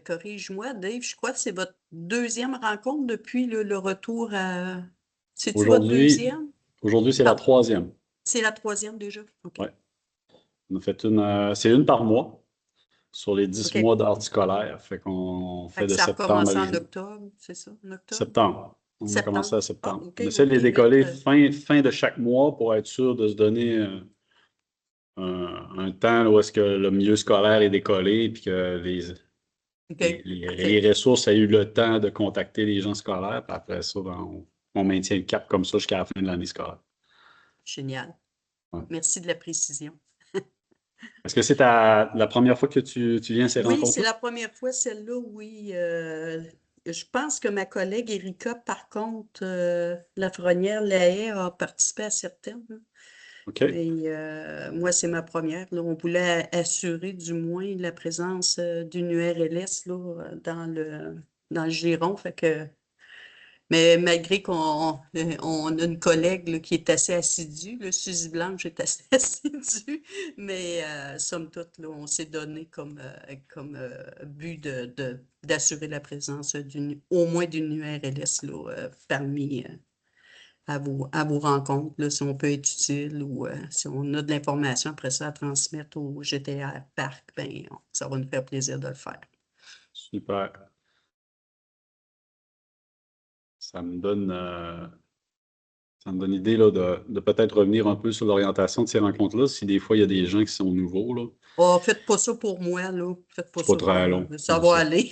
corrige-moi, Dave, je crois que c'est votre deuxième rencontre depuis le retour à... C'est-tu votre Aujourd'hui, deuxième? aujourd'hui, c'est la Ah, troisième. c'est la troisième déjà? OK. Ouais. On a fait c'est une par mois sur les 10 OK. mois d'art scolaire. Fait qu'on Fait fait que de ça a septembre à recommencé en juin. octobre, c'est ça? En octobre? Septembre. On a commencé Septembre. à Ah, septembre. OK, On essaie de OK. les Fait décoller que, fin de chaque mois pour être sûr de se donner un temps là, où est-ce que le milieu scolaire est décollé et que OK, les parfait. ressources aient eu le temps de contacter les gens scolaires. Puis après ça, ben, on maintient le cap comme ça jusqu'à la fin de l'année scolaire. Génial. Ouais. Merci de la précision. Est-ce que c'est la première fois que tu viens à ces Oui, c'est rencontres-là? la première fois, celle-là, oui. Je pense que ma collègue Erika, par contre, Lafrenière Lahaye a participé à certaines, là. OK. Mais moi, c'est ma première, là. On voulait assurer du moins la présence d'une URLS là, dans le giron. Fait que, mais malgré on a une collègue là, qui est assez assidue, là, Suzy Blanche est assez assidue, mais somme toute, là, on s'est donné comme but d'assurer la présence au moins d'une URLS là, parmi à vos rencontres, là, si on peut être utile ou si on a de l'information après ça à transmettre au GTR Parc, ben, ça va nous faire plaisir de le faire. Super. Ça me donne, ça me donne idée là, de peut-être revenir un peu sur l'orientation de ces rencontres-là, si des fois il y a des gens qui sont nouveaux, là. Oh, faites pas ça pour moi, là. Faites pas C'est pas ça pour très moi. long, Ça c'est va ça. aller.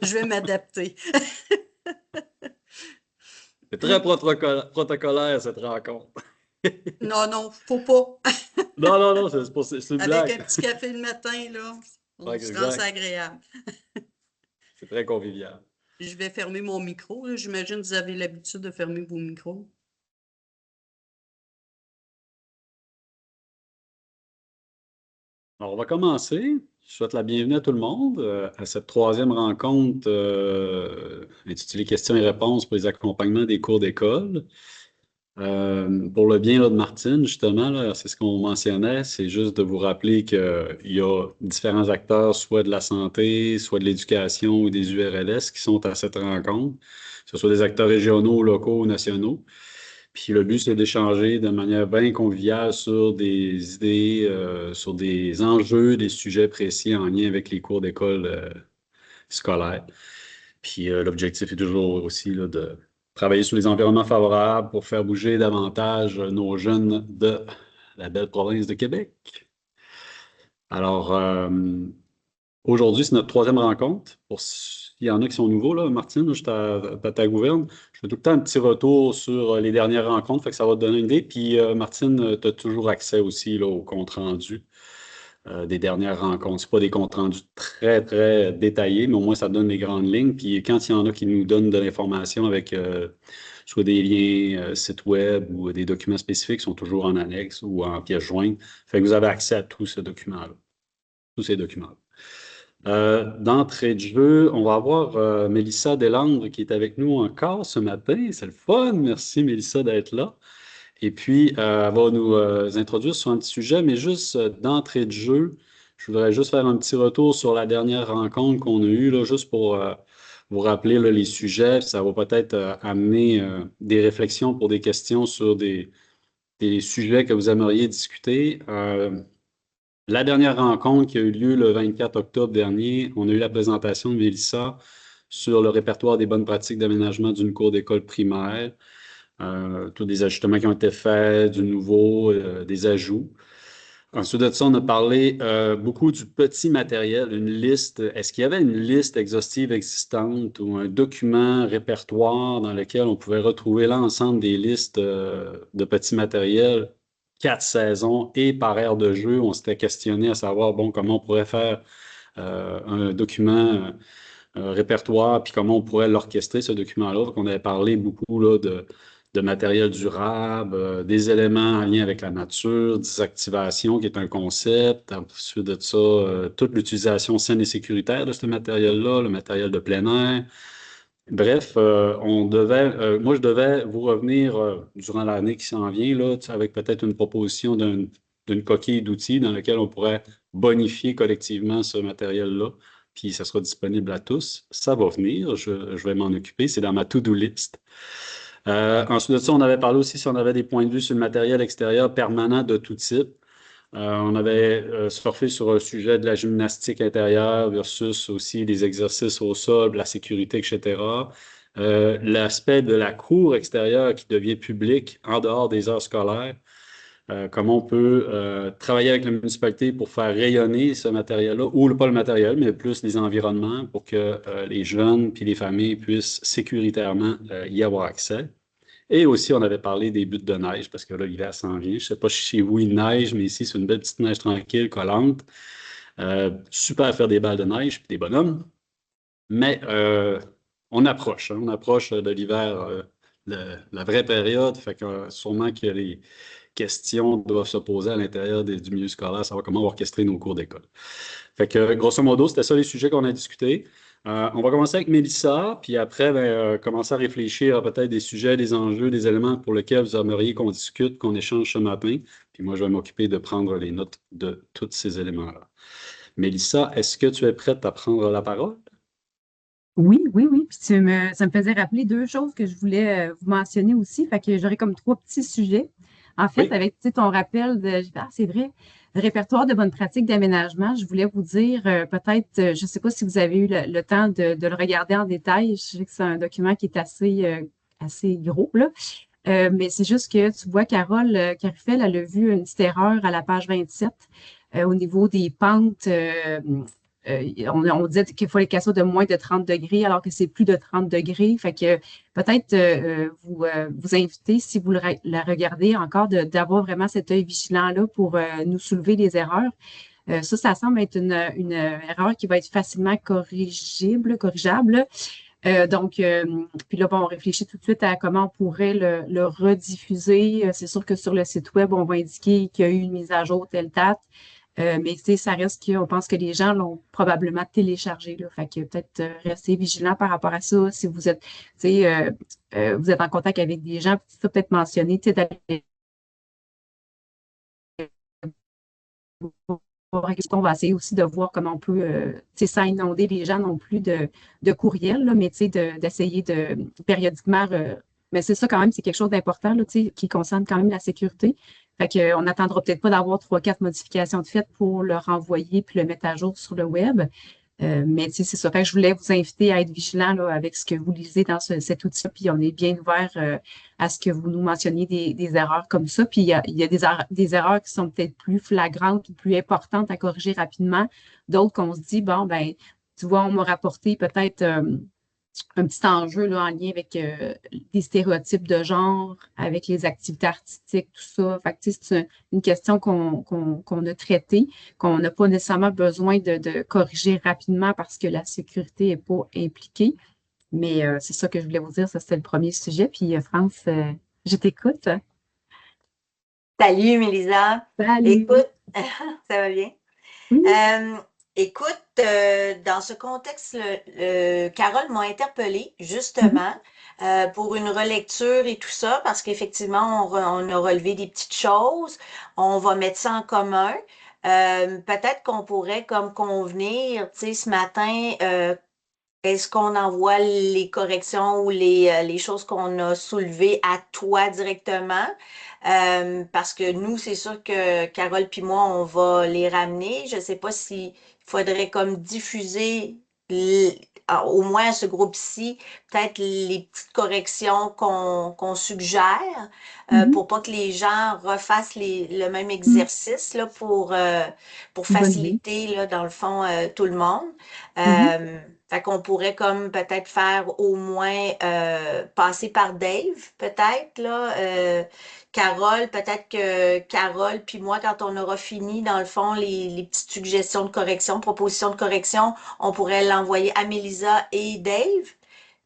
Je vais m'adapter. C'est très protocolaire, cette rencontre. Non, non, faut pas. Non, non, non, c'est une Avec blague. un petit café le matin, là, Ouais, on se rend ça exact. agréable. C'est très convivial. Je vais fermer mon micro, là. J'imagine que vous avez l'habitude de fermer vos micros. Alors, on va commencer. Je souhaite la bienvenue à tout le monde à cette troisième rencontre intitulée Questions et réponses pour les accompagnements des cours d'école. Pour le bien là, de Martine, justement, là, c'est ce qu'on mentionnait, c'est juste de vous rappeler qu'il y a différents acteurs, soit de la santé, soit de l'éducation ou des URLS qui sont à cette rencontre, que ce soit des acteurs régionaux, locaux ou nationaux. Puis le but, c'est d'échanger de manière bien conviviale sur des idées, sur des enjeux, des sujets précis en lien avec les cours d'école scolaires. Puis l'objectif est toujours aussi là, de travailler sur les environnements favorables pour faire bouger davantage nos jeunes de la belle province de Québec. Alors, aujourd'hui, c'est notre troisième rencontre. Pour s'il y en a qui sont nouveaux, là, Martine, je ta gouverne. Je fais tout le temps un petit retour sur les dernières rencontres, fait que ça va te donner une idée. Puis, Martine, tu as toujours accès aussi là, au compte rendu des dernières rencontres. Ce pas des comptes rendus très, très détaillés, mais au moins ça donne les grandes lignes. Puis quand il y en a qui nous donnent de l'information avec soit des liens sites web ou des documents spécifiques, sont toujours en annexe ou en pièce jointe. Fait que vous avez accès à tous ces documents-là. Tous ces documents-là. D'entrée de jeu, on va avoir Mélissa Deslandres qui est avec nous encore ce matin. C'est le fun. Merci, Mélissa, d'être là. Et puis, elle va nous introduire sur un petit sujet, mais juste d'entrée de jeu, je voudrais juste faire un petit retour sur la dernière rencontre qu'on a eue, là, juste pour vous rappeler là, les sujets. Ça va peut-être amener des réflexions pour des questions sur des sujets que vous aimeriez discuter. La dernière rencontre qui a eu lieu le 24 octobre dernier, on a eu la présentation de Mélissa sur le répertoire des bonnes pratiques d'aménagement d'une cour d'école primaire. Tous des ajustements qui ont été faits, du nouveau, des ajouts. Ensuite de ça, on a parlé beaucoup du petit matériel, une liste. Est-ce qu'il y avait une liste exhaustive existante ou un document répertoire dans lequel on pouvait retrouver l'ensemble des listes de petits matériels, 4 saisons et par aire de jeu? On s'était questionné à savoir, bon, comment on pourrait faire un document répertoire, puis comment on pourrait l'orchestrer, ce document-là. Donc, on avait parlé beaucoup là, de matériel durable, des éléments en lien avec la nature, désactivation, qui est un concept. Ensuite de ça, toute l'utilisation saine et sécuritaire de ce matériel-là, le matériel de plein air. Bref, moi, je devais vous revenir durant l'année qui s'en vient, là, avec peut-être une proposition d'une coquille d'outils dans laquelle on pourrait bonifier collectivement ce matériel-là puis ça sera disponible à tous. Ça va venir, je vais m'en occuper, c'est dans ma to-do list. Ensuite de ça, on avait parlé aussi si on avait des points de vue sur le matériel extérieur permanent de tout type. On avait surfé sur un sujet de la gymnastique intérieure versus aussi les exercices au sol, la sécurité, etc. L'aspect de la cour extérieure qui devient publique en dehors des heures scolaires. Comment on peut travailler avec la municipalité pour faire rayonner ce matériel-là, ou pas le matériel, mais plus les environnements pour que les jeunes puis les familles puissent sécuritairement y avoir accès. Et aussi, on avait parlé des buttes de neige, parce que là, l'hiver s'en vient. Je ne sais pas si chez vous, il neige, mais ici, c'est une belle petite neige tranquille, collante. Super à faire des balles de neige puis des bonhommes. Mais on approche, hein, on approche de l'hiver, la vraie période. Fait que sûrement que les questions doivent se poser à l'intérieur du milieu scolaire, savoir comment orchestrer nos cours d'école. Fait que, grosso modo, c'était ça les sujets qu'on a discutés. On va commencer avec Mélissa, puis après, commencer à réfléchir à peut-être des sujets, des enjeux, des éléments pour lesquels vous aimeriez qu'on discute, qu'on échange ce matin. Puis moi, je vais m'occuper de prendre les notes de tous ces éléments-là. Mélissa, est-ce que tu es prête à prendre la parole? Oui, oui, oui. Puis ça me faisait rappeler deux choses que je voulais vous mentionner aussi. Fait que j'aurais comme trois petits sujets. En fait, Oui, avec tu sais, ton rappel de, c'est vrai, le répertoire de bonnes pratiques d'aménagement, je voulais vous dire peut-être, je ne sais pas si vous avez eu le temps de le regarder en détail. Je sais que c'est un document qui est assez gros, là. Mais c'est juste que tu vois, Carole Carufel, elle a vu une petite erreur à la page 27 au niveau des pentes. On disait qu'il fallait qu'elle soit de moins de 30 degrés alors que c'est plus de 30 degrés. Fait que peut-être vous inviter, si vous la regardez encore, d'avoir vraiment cet œil vigilant-là pour nous soulever les erreurs. Ça semble être une erreur qui va être facilement corrigeable. Puis là, bon, on réfléchit tout de suite à comment on pourrait le rediffuser. C'est sûr que sur le site web, on va indiquer qu'il y a eu une mise à jour telle date. Mais tu sais, ça reste qu'on pense que les gens l'ont probablement téléchargé, là. Fait que peut-être rester vigilant par rapport à ça. Si vous êtes, tu sais, vous êtes en contact avec des gens, puis ça peut-être mentionné, tu sais, d'aller on va essayer aussi de voir comment on peut, tu sais, sans inonder les gens non plus de courriels, là, mais tu sais, d'essayer de périodiquement. Mais c'est ça quand même, c'est quelque chose d'important, là, tu sais, qui concerne quand même la sécurité. Fait qu'on n'attendra peut-être pas d'avoir trois, quatre modifications de fait pour le renvoyer puis le mettre à jour sur le web. Mais tu sais, c'est ça. Fait que je voulais vous inviter à être vigilant là, avec ce que vous lisez dans cet outil. Puis on est bien ouvert à ce que vous nous mentionniez des erreurs comme ça. Puis il y a des erreurs qui sont peut-être plus flagrantes ou plus importantes à corriger rapidement. D'autres qu'on se dit, bon, ben, tu vois, on m'a rapporté peut-être un petit enjeu là, en lien avec des stéréotypes de genre, avec les activités artistiques, tout ça. Fait que, tu sais, c'est une question qu'on a traitée, qu'on n'a pas nécessairement besoin de corriger rapidement parce que la sécurité n'est pas impliquée. Mais c'est ça que je voulais vous dire, ça c'était le premier sujet. Puis France, je t'écoute. Salut, Mélisa. Salut. Écoute, ça va bien? Oui. Euh, écoute, dans ce contexte, Carole m'a interpellée Mhm. justement pour une relecture et tout ça, parce qu'effectivement, on a relevé des petites choses. On va mettre ça en commun. Peut-être qu'on pourrait, comme convenir, tu sais, ce matin, est-ce qu'on envoie les corrections ou les choses qu'on a soulevées à toi directement? Parce que nous, c'est sûr que Carole puis moi, on va les ramener. Je ne sais pas s'il faudrait comme diffuser au moins à ce groupe-ci, peut-être les petites corrections qu'on suggère Mhm. pour pas que les gens refassent le même Mhm. exercice là, pour Bonne idée. faciliter là, dans le fond tout le monde. Mhm. Fait qu'on pourrait comme peut-être faire au moins passer par Dave, peut-être, là. Carole, peut-être que Carole, puis moi, quand on aura fini, dans le fond, les petites suggestions de correction, propositions de correction, on pourrait l'envoyer à Mélisa et Dave.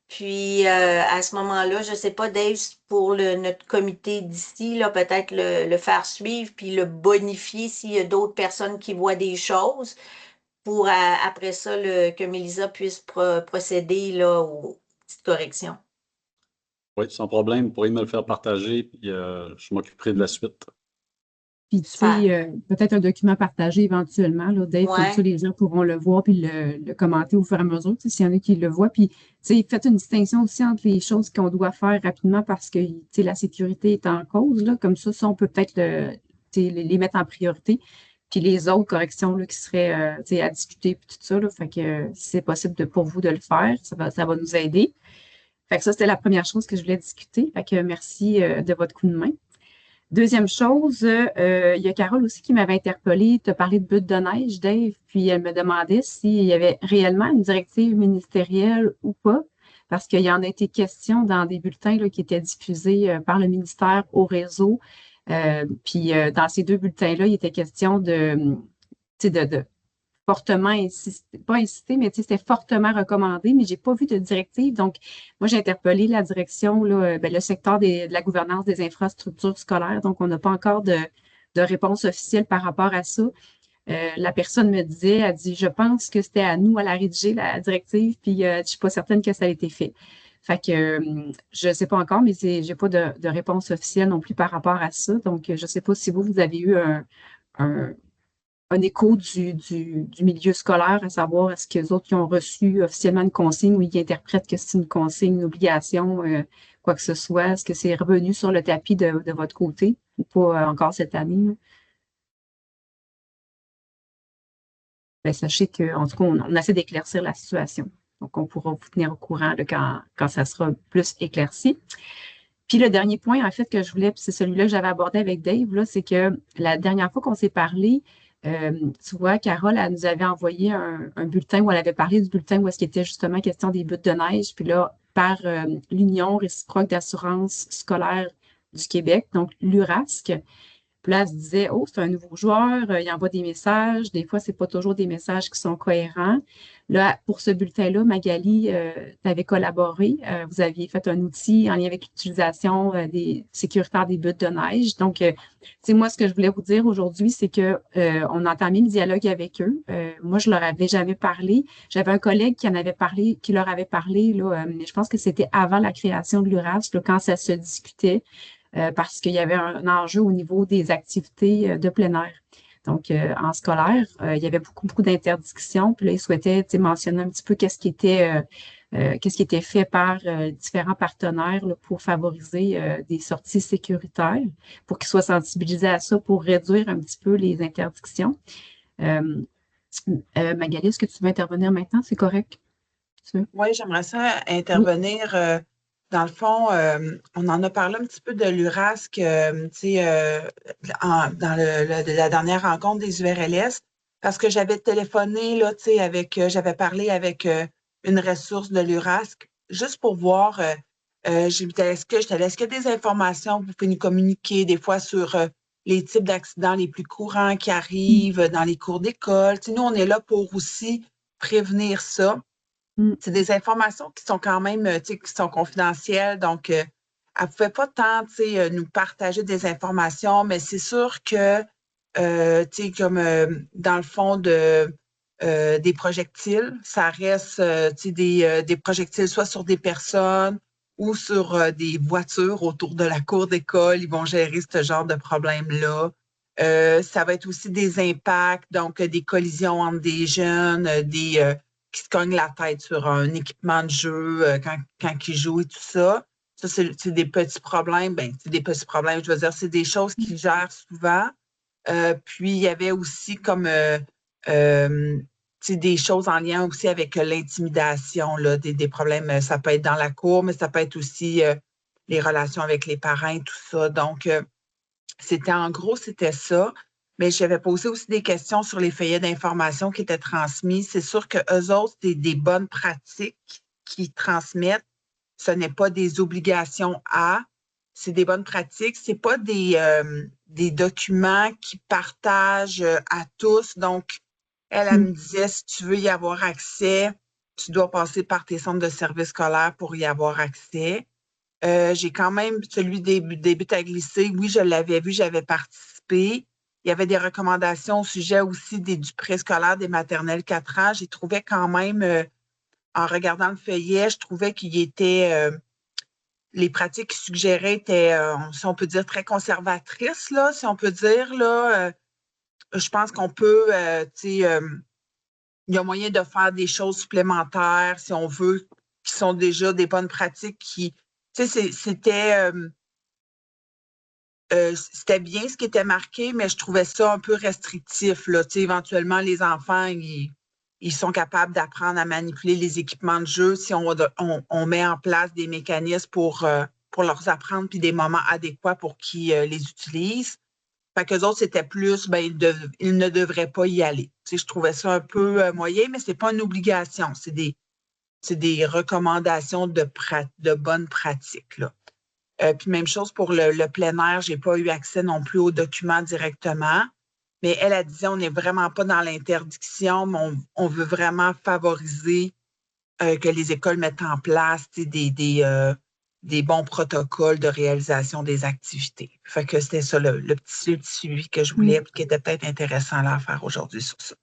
Puis à ce moment-là, je sais pas, Dave, pour notre comité d'ici, là, peut-être le faire suivre, puis le bonifier s'il y a d'autres personnes qui voient des choses pour après ça que Mélisa puisse procéder là, aux petites corrections. oui, sans problème. Vous pourriez me le faire partager, puis je m'occuperai de la suite. Puis, tu Super. sais, peut-être un document partagé éventuellement, là, Dave, comme ça, Ouais. les gens pourront le voir puis le commenter au fur et à mesure, tu sais, s'il y en a qui le voient. Puis, tu sais, faites une distinction aussi entre les choses qu'on doit faire rapidement parce que, tu sais, la sécurité est en cause, là. Comme ça, on peut peut-être tu sais, les mettre en priorité. Puis les autres corrections là, qui seraient tu sais, à discuter puis tout ça, là. Fait que si c'est possible pour vous de le faire, ça va nous aider. Fait que ça, c'était la première chose que je voulais discuter. Fait que merci de votre coup de main. Deuxième chose, il y a Carole aussi qui m'avait interpellée. Tu as parlé de butte de neige, Dave, puis elle me demandait s'il y avait réellement une directive ministérielle ou pas, parce qu'il y en a été question dans des bulletins là, qui étaient diffusés par le ministère au réseau. Puis dans ces deux bulletins-là, il était question tu sais, de fortement insisté, pas insisté, mais c'était fortement recommandé, mais j'ai pas vu de directive. Donc, moi, j'ai interpellé la direction, là, le secteur de la gouvernance des infrastructures scolaires. Donc, on n'a pas encore de réponse officielle par rapport à ça. La personne me disait, elle dit, je pense que c'était à nous à la rédiger, la directive, puis je suis pas certaine que ça a été fait. Fait que je sais pas encore, mais j'ai pas de réponse officielle non plus par rapport à ça. Donc, je sais pas si vous avez eu un, un écho du milieu scolaire, à savoir est-ce que les autres qui ont reçu officiellement une consigne ou ils interprètent que c'est une consigne, une obligation, quoi que ce soit. Est-ce que c'est revenu sur le tapis de votre côté ou pas encore cette année? Là? Ben, sachez qu'en tout cas, on essaie d'éclaircir la situation. Donc, on pourra vous tenir au courant là, quand ça sera plus éclairci. Puis le dernier point, en fait, que je voulais, puis c'est celui-là que j'avais abordé avec Dave, là, c'est que la dernière fois qu'on s'est parlé, euh, tu vois, Carole, elle nous avait envoyé un bulletin où elle avait parlé du bulletin où est-ce qu'il était justement question des buttes de neige. Puis là, par l'Union réciproque d'assurance scolaire du Québec, donc l'URASC, puis là, elle se disait, oh, c'est un nouveau joueur, il envoie des messages. Des fois, c'est pas toujours des messages qui sont cohérents. Là, pour ce bulletin-là, Magali, tu avais collaboré. Vous aviez fait un outil en lien avec l'utilisation des sécuritaires des buttes de neige. Donc, tu sais, moi, ce que je voulais vous dire aujourd'hui, c'est que on a entamé le dialogue avec eux. Moi, je leur avais jamais parlé. J'avais un collègue qui en avait parlé, qui leur avait parlé, là, mais je pense que c'était avant la création de l'URASC, là, quand ça se discutait parce qu'il y avait un enjeu au niveau des activités de plein air. Donc, en scolaire, il y avait beaucoup d'interdictions. Puis là, ils souhaitaient mentionner un petit peu qu'est-ce qui était fait par différents partenaires là, pour favoriser des sorties sécuritaires, pour qu'ils soient sensibilisés à ça, pour réduire un petit peu les interdictions. Euh, Magali, est-ce que tu veux intervenir maintenant? C'est correct? Oui, j'aimerais ça Oui. intervenir. Dans le fond, on en a parlé un petit peu de l'URASC, tu sais, dans la dernière rencontre des URLS, parce que j'avais téléphoné, là, tu sais, j'avais parlé avec une ressource de l'URASC, juste pour voir, j'ai dit, est-ce qu'il y a des informations que vous pouvez nous communiquer des fois sur les types d'accidents les plus courants qui arrivent dans les cours d'école? Tu sais, nous, on est là pour aussi prévenir ça. C'est des informations qui sont quand même, tu sais, qui sont confidentielles. Donc, elle ne pouvait pas tant, tu sais, nous partager des informations, mais c'est sûr que, tu sais, comme dans le fond des projectiles, ça reste, tu sais, des projectiles soit sur des personnes ou sur des voitures autour de la cour d'école. Ils vont gérer ce genre de problème-là. Ça va être aussi des impacts, donc des collisions entre des jeunes, qui se cognent la tête sur un équipement de jeu quand ils jouent et tout ça. Ça, c'est des petits problèmes. Ben, c'est des petits problèmes, je veux dire, c'est des choses qu'ils gèrent souvent. Puis, il y avait aussi comme tu sais, des choses en lien aussi avec l'intimidation, là, des problèmes. Ça peut être dans la cour, mais ça peut être aussi les relations avec les parents et tout ça. Donc, en gros, c'était ça. Mais j'avais posé aussi des questions sur les feuillets d'information qui étaient transmis. C'est sûr qu'eux autres, c'est des bonnes pratiques qu'ils transmettent. Ce n'est pas des obligations c'est des bonnes pratiques. Ce n'est pas des documents qu'ils partagent à tous. Donc, elle me disait, si tu veux y avoir accès, tu dois passer par tes centres de services scolaires pour y avoir accès. J'ai quand même celui des buts à glisser. Oui, je l'avais vu, j'avais participé. Il y avait des recommandations au sujet aussi du préscolaire des maternelles 4 ans. J'ai trouvé quand même, en regardant le feuillet, je trouvais qu'il était les pratiques qu'il suggérait étaient, si on peut dire, très conservatrices, là, si on peut dire. Là, je pense qu'on peut, tu sais, il y a moyen de faire des choses supplémentaires, si on veut, qui sont déjà des bonnes pratiques qui, tu sais, c'était bien ce qui était marqué, mais je trouvais ça un peu restrictif, là. Tu sais, éventuellement, les enfants, ils sont capables d'apprendre à manipuler les équipements de jeu si on met en place des mécanismes pour leur apprendre puis des moments adéquats pour qu'ils les utilisent. Fait qu'eux autres, c'était plus, ben, ils ne devraient pas y aller. Tu sais, je trouvais ça un peu moyen, mais c'est pas une obligation. C'est des recommandations de bonnes pratiques, là. Puis même chose pour le plein air, j'ai pas eu accès non plus aux documents directement. Mais elle disait, on n'est vraiment pas dans l'interdiction, mais on veut vraiment favoriser que les écoles mettent en place des bons protocoles de réalisation des activités. Fait que c'était ça le petit suivi que je voulais, qui était peut-être intéressant là, à faire aujourd'hui sur ça.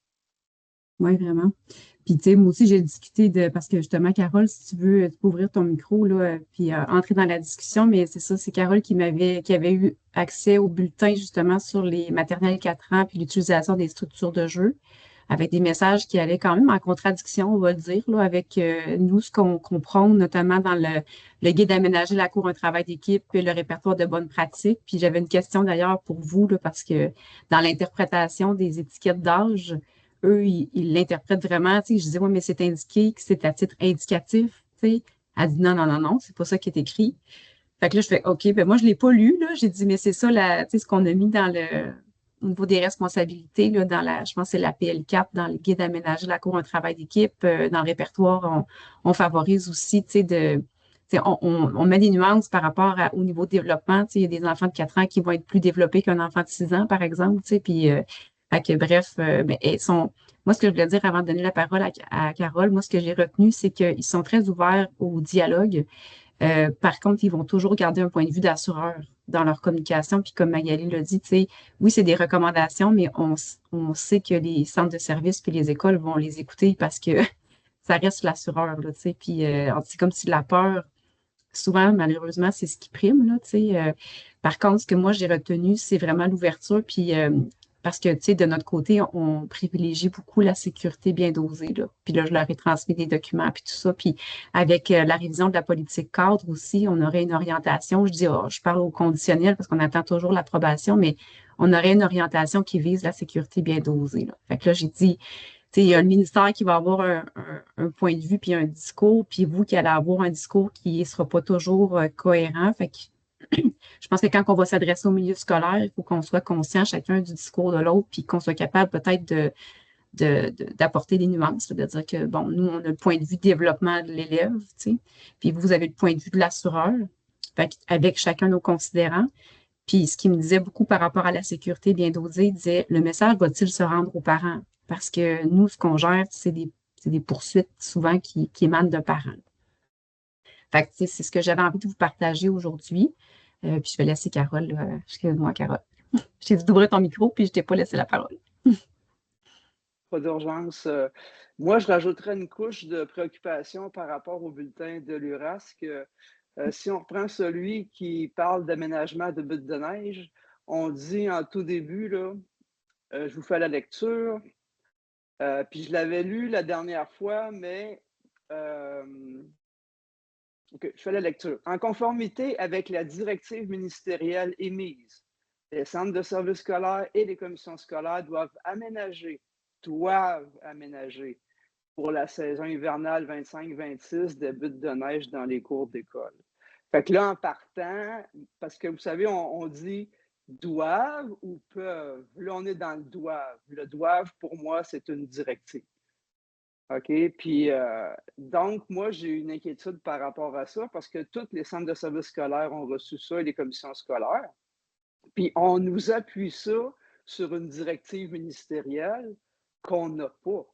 Oui, vraiment. Puis, tu sais, moi aussi, j'ai discuté parce que justement, Carole, si tu veux, tu peux ouvrir ton micro, là, puis entrer dans la discussion, mais c'est ça, c'est Carole qui avait eu accès au bulletin, justement, sur les maternelles 4 ans, puis l'utilisation des structures de jeu, avec des messages qui allaient quand même en contradiction, on va le dire, là, avec nous, ce qu'on prône, notamment dans le guide d'aménager la cour, un travail d'équipe, puis le répertoire de bonnes pratiques. Puis j'avais une question d'ailleurs pour vous, là, parce que dans l'interprétation des étiquettes d'âge, eux, ils l'interprètent vraiment. Tu sais, je disais, oui, mais c'est indiqué que c'est à titre indicatif. Tu sais. Elle dit, non, non, non, non, c'est pas ça qui est écrit. Fait que là, je fais, OK, ben moi, je l'ai pas lu, là. J'ai dit, mais c'est ça, tu sais, ce qu'on a mis au niveau des responsabilités, là, je pense que c'est la PL4, dans le guide d'aménager la cour, un travail d'équipe, dans le répertoire, on favorise aussi, tu sais, on met des nuances par rapport au niveau de développement. Tu sais, il y a des enfants de 4 ans qui vont être plus développés qu'un enfant de 6 ans, par exemple, tu sais, puis fait que bref, ben, moi, ce que je voulais dire avant de donner la parole à Carole, moi, ce que j'ai retenu, c'est qu'ils sont très ouverts au dialogue. Par contre, ils vont toujours garder un point de vue d'assureur dans leur communication. Puis comme Magali l'a dit, tu sais, oui, c'est des recommandations, mais on sait que les centres de services puis les écoles vont les écouter parce que ça reste l'assureur, là, tu sais. Puis c'est comme si la peur, souvent, malheureusement, c'est ce qui prime, là, tu sais. Par contre, ce que moi, j'ai retenu, c'est vraiment l'ouverture. Puis parce que, tu sais, de notre côté, on privilégie beaucoup la sécurité bien dosée, là. Puis là, je leur ai transmis des documents, puis tout ça. Puis avec la révision de la politique cadre aussi, on aurait une orientation. Je dis, je parle au conditionnel parce qu'on attend toujours l'approbation, mais on aurait une orientation qui vise la sécurité bien dosée, là. Fait que là, j'ai dit, tu sais, il y a le ministère qui va avoir un point de vue puis un discours, puis vous qui allez avoir un discours qui ne sera pas toujours cohérent. Fait que je pense que quand on va s'adresser au milieu scolaire, il faut qu'on soit conscient chacun du discours de l'autre, puis qu'on soit capable peut-être d'apporter des nuances, de dire que, bon, nous, on a le point de vue développement de l'élève, tu sais, puis vous avez le point de vue de l'assureur, avec chacun nos considérants. Puis ce qui me disait beaucoup par rapport à la sécurité bien dosée, il disait, le message va-t-il se rendre aux parents? Parce que nous, ce qu'on gère, c'est des poursuites souvent qui émanent d'un parent. Fait que, tu sais, c'est ce que j'avais envie de vous partager aujourd'hui. Puis je vais laisser Carole, excuse-moi, Carole. Je t'ai dit d'ouvrir ton micro, puis je t'ai pas laissé la parole. Pas d'urgence. Moi, je rajouterais une couche de préoccupation par rapport au bulletin de l'URASC. Si on reprend celui qui parle d'aménagement de buttes de neige, on dit en tout début, là, je vous fais la lecture, puis je l'avais lu la dernière fois, mais OK, je fais la lecture. En conformité avec la directive ministérielle émise, les centres de services scolaires et les commissions scolaires doivent aménager pour la saison hivernale 25-26 des buttes de neige dans les cours d'école. Fait que là, en partant, parce que vous savez, on dit doivent ou peuvent. Là, on est dans le doivent. Le doivent, pour moi, c'est une directive. OK? Puis, donc, moi, j'ai une inquiétude par rapport à ça parce que tous les centres de services scolaires ont reçu ça et les commissions scolaires. Puis, on nous appuie ça sur une directive ministérielle qu'on n'a pas.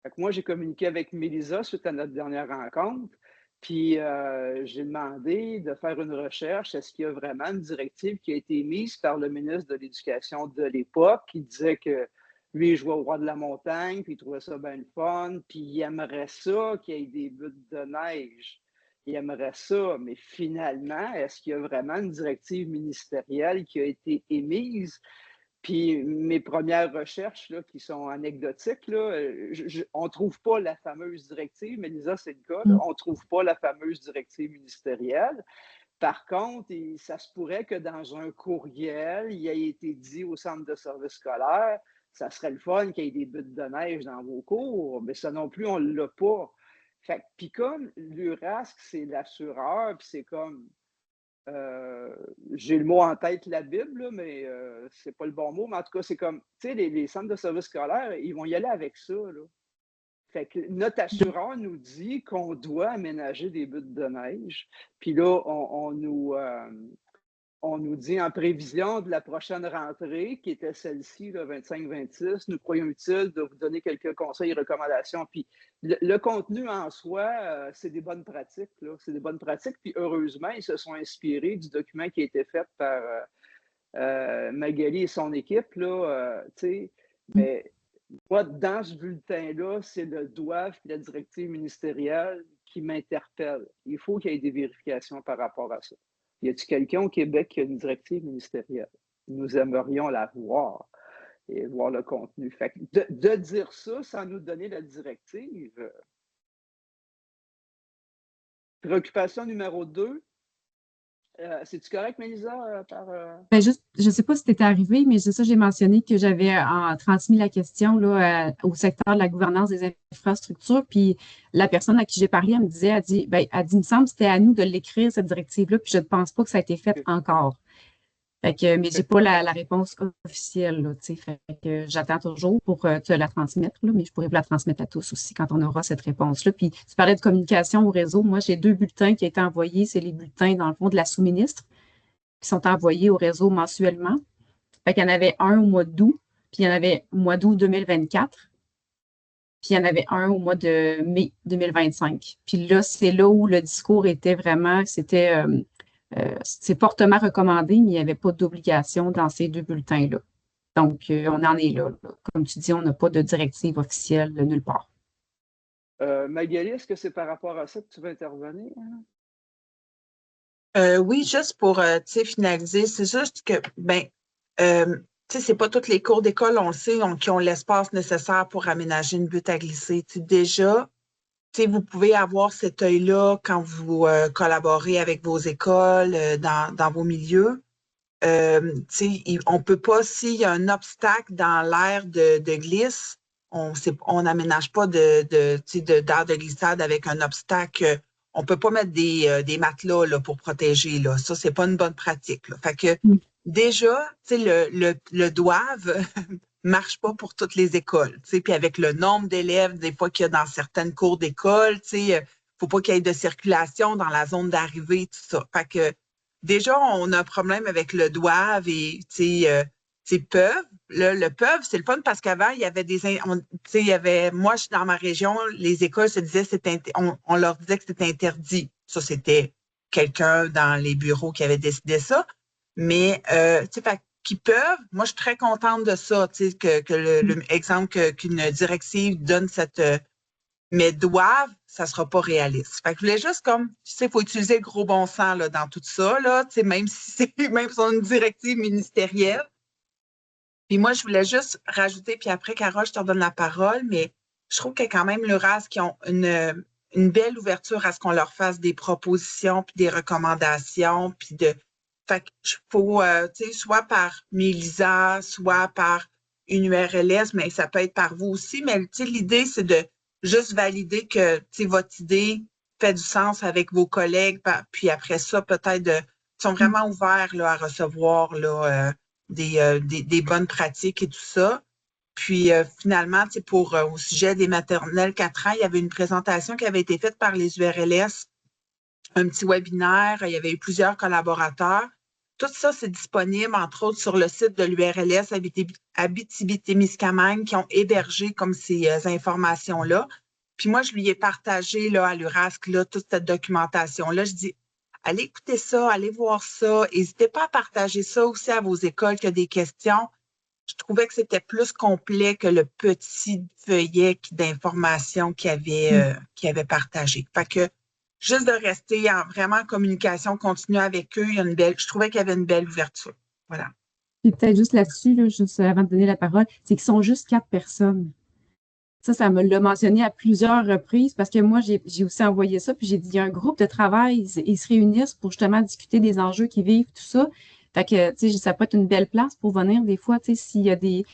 Fait que moi, j'ai communiqué avec Mélisa suite à notre dernière rencontre. Puis, j'ai demandé de faire une recherche. Est-ce qu'il y a vraiment une directive qui a été émise par le ministre de l'Éducation de l'époque qui disait que lui, il jouait au roi de la montagne, puis il trouvait ça bien le fun, puis il aimerait ça qu'il y ait des buttes de neige. il aimerait ça, mais finalement, est-ce qu'il y a vraiment une directive ministérielle qui a été émise? Puis mes premières recherches, là, qui sont anecdotiques, là, on ne trouve pas la fameuse directive, mais Lisa, c'est le cas, là, on ne trouve pas la fameuse directive ministérielle. Par contre, ça se pourrait que dans un courriel, il ait été dit au centre de service scolaire, ça serait le fun qu'il y ait des buttes de neige dans vos cours, mais ça non plus, on ne l'a pas. Puis comme l'URASC, c'est l'assureur, puis c'est comme, j'ai le mot en tête, la Bible, là, mais c'est pas le bon mot, mais en tout cas, c'est comme, tu sais, les centres de service scolaire, ils vont y aller avec ça, là. Fait que notre assureur nous dit qu'on doit aménager des buttes de neige. Puis là, on nous dit en prévision de la prochaine rentrée, qui était celle-ci, le 25-26, nous croyons utile de vous donner quelques conseils et recommandations. Puis le contenu en soi, c'est des bonnes pratiques, là. C'est des bonnes pratiques. Puis heureusement, ils se sont inspirés du document qui a été fait par Magali et son équipe, là, tu sais. Mais moi, dans ce bulletin-là, c'est le doivent et la directive ministérielle qui m'interpelle. Il faut qu'il y ait des vérifications par rapport à ça. Y a-t-il quelqu'un au Québec qui a une directive ministérielle? Nous aimerions la voir et voir le contenu. Fait que de dire ça sans nous donner la directive. Préoccupation numéro 2. C'est-tu correct, Mélisa? Ben, je ne sais pas si c'était arrivé, mais c'est ça, j'ai mentionné que j'avais transmis la question là, au secteur de la gouvernance des infrastructures. Puis la personne à qui j'ai parlé, elle me disait, elle dit, il me semble que c'était à nous de l'écrire, cette directive-là, puis je ne pense pas que ça a été fait encore. Fait que, mais j'ai pas la réponse officielle, là, tu sais. Fait que j'attends toujours pour te la transmettre, là, mais je pourrais vous la transmettre à tous aussi quand on aura cette réponse-là. Puis tu parlais de communication au réseau. Moi, j'ai 2 bulletins qui ont été envoyés. C'est les bulletins, dans le fond, de la sous-ministre qui sont envoyés au réseau mensuellement. Fait qu'il y en avait un au mois d'août, puis il y en avait au mois d'août 2024, puis il y en avait un au mois de mai 2025. Puis là, c'est là où le discours était vraiment, c'est fortement recommandé, mais il n'y avait pas d'obligation dans ces 2 bulletins-là. Donc, on en est là. Comme tu dis, on n'a pas de directive officielle nulle part. Magali, est-ce que c'est par rapport à ça que tu veux intervenir? Oui, juste pour finaliser, c'est juste que c'est pas toutes les cours d'école, on le sait, qui ont l'espace nécessaire pour aménager une butte à glisser. Déjà, vous pouvez avoir cet œil-là quand vous collaborez avec vos écoles, dans vos milieux. On peut pas, s'il y a un obstacle dans l'aire de glisse, on n'aménage pas d'aire de glissade avec un obstacle. On peut pas mettre des matelas là, pour protéger. Là. Ça, c'est pas une bonne pratique. Là. Fait que déjà, le doivent marche pas pour toutes les écoles. Puis avec le nombre d'élèves, des fois qu'il y a dans certaines cours d'école, faut pas qu'il y ait de circulation dans la zone d'arrivée, tout ça. Fait que déjà, on a un problème avec le doivent et peuvent. Le peuvent, c'est le fun parce qu'avant, il y avait moi, dans ma région, les écoles se disaient on leur disait que c'était interdit. Ça, c'était quelqu'un dans les bureaux qui avait décidé ça. Mais, qui peuvent, moi, je suis très contente de ça, que exemple qu'une directive donne cette. Mais doivent, ça ne sera pas réaliste. Fait que je voulais juste il faut utiliser le gros bon sens là, dans tout ça, là, même si c'est une directive ministérielle. Puis moi, je voulais juste rajouter, puis après, Carole, je te redonne la parole, mais je trouve qu'il y a quand même l'URASC qui ont une belle ouverture à ce qu'on leur fasse des propositions, puis des recommandations, puis fait qu'il faut, soit par Mélisa, soit par une URLS, mais ça peut être par vous aussi, mais l'idée, c'est de juste valider que votre idée fait du sens avec vos collègues, puis après ça, peut-être sont vraiment ouverts là, à recevoir là, des bonnes pratiques et tout ça. Puis finalement, au sujet des maternelles 4 ans, il y avait une présentation qui avait été faite par les URLS, un petit webinaire, il y avait eu plusieurs collaborateurs. Tout ça, c'est disponible, entre autres, sur le site de l'URLS Abitibi-Témiscamingue qui ont hébergé comme ces informations-là. Puis moi, je lui ai partagé là, à l'URASC là, toute cette documentation-là. Je dis, allez écouter ça, allez voir ça. N'hésitez pas à partager ça aussi à vos écoles qui ont des questions. Je trouvais que c'était plus complet que le petit feuillet d'informations qu'il avait partagé. Fait que juste de rester vraiment en communication continue avec eux, je trouvais qu'il y avait une belle ouverture. Voilà. Puis peut-être juste là-dessus, là, juste avant de donner la parole, c'est qu'ils sont juste 4 personnes. Ça me l'a mentionné à plusieurs reprises parce que moi, j'ai aussi envoyé ça, puis j'ai dit, il y a un groupe de travail, ils se réunissent pour justement discuter des enjeux qu'ils vivent, tout ça. Fait que, tu sais, ça peut être une belle place pour venir des fois, tu sais, s'il y a des...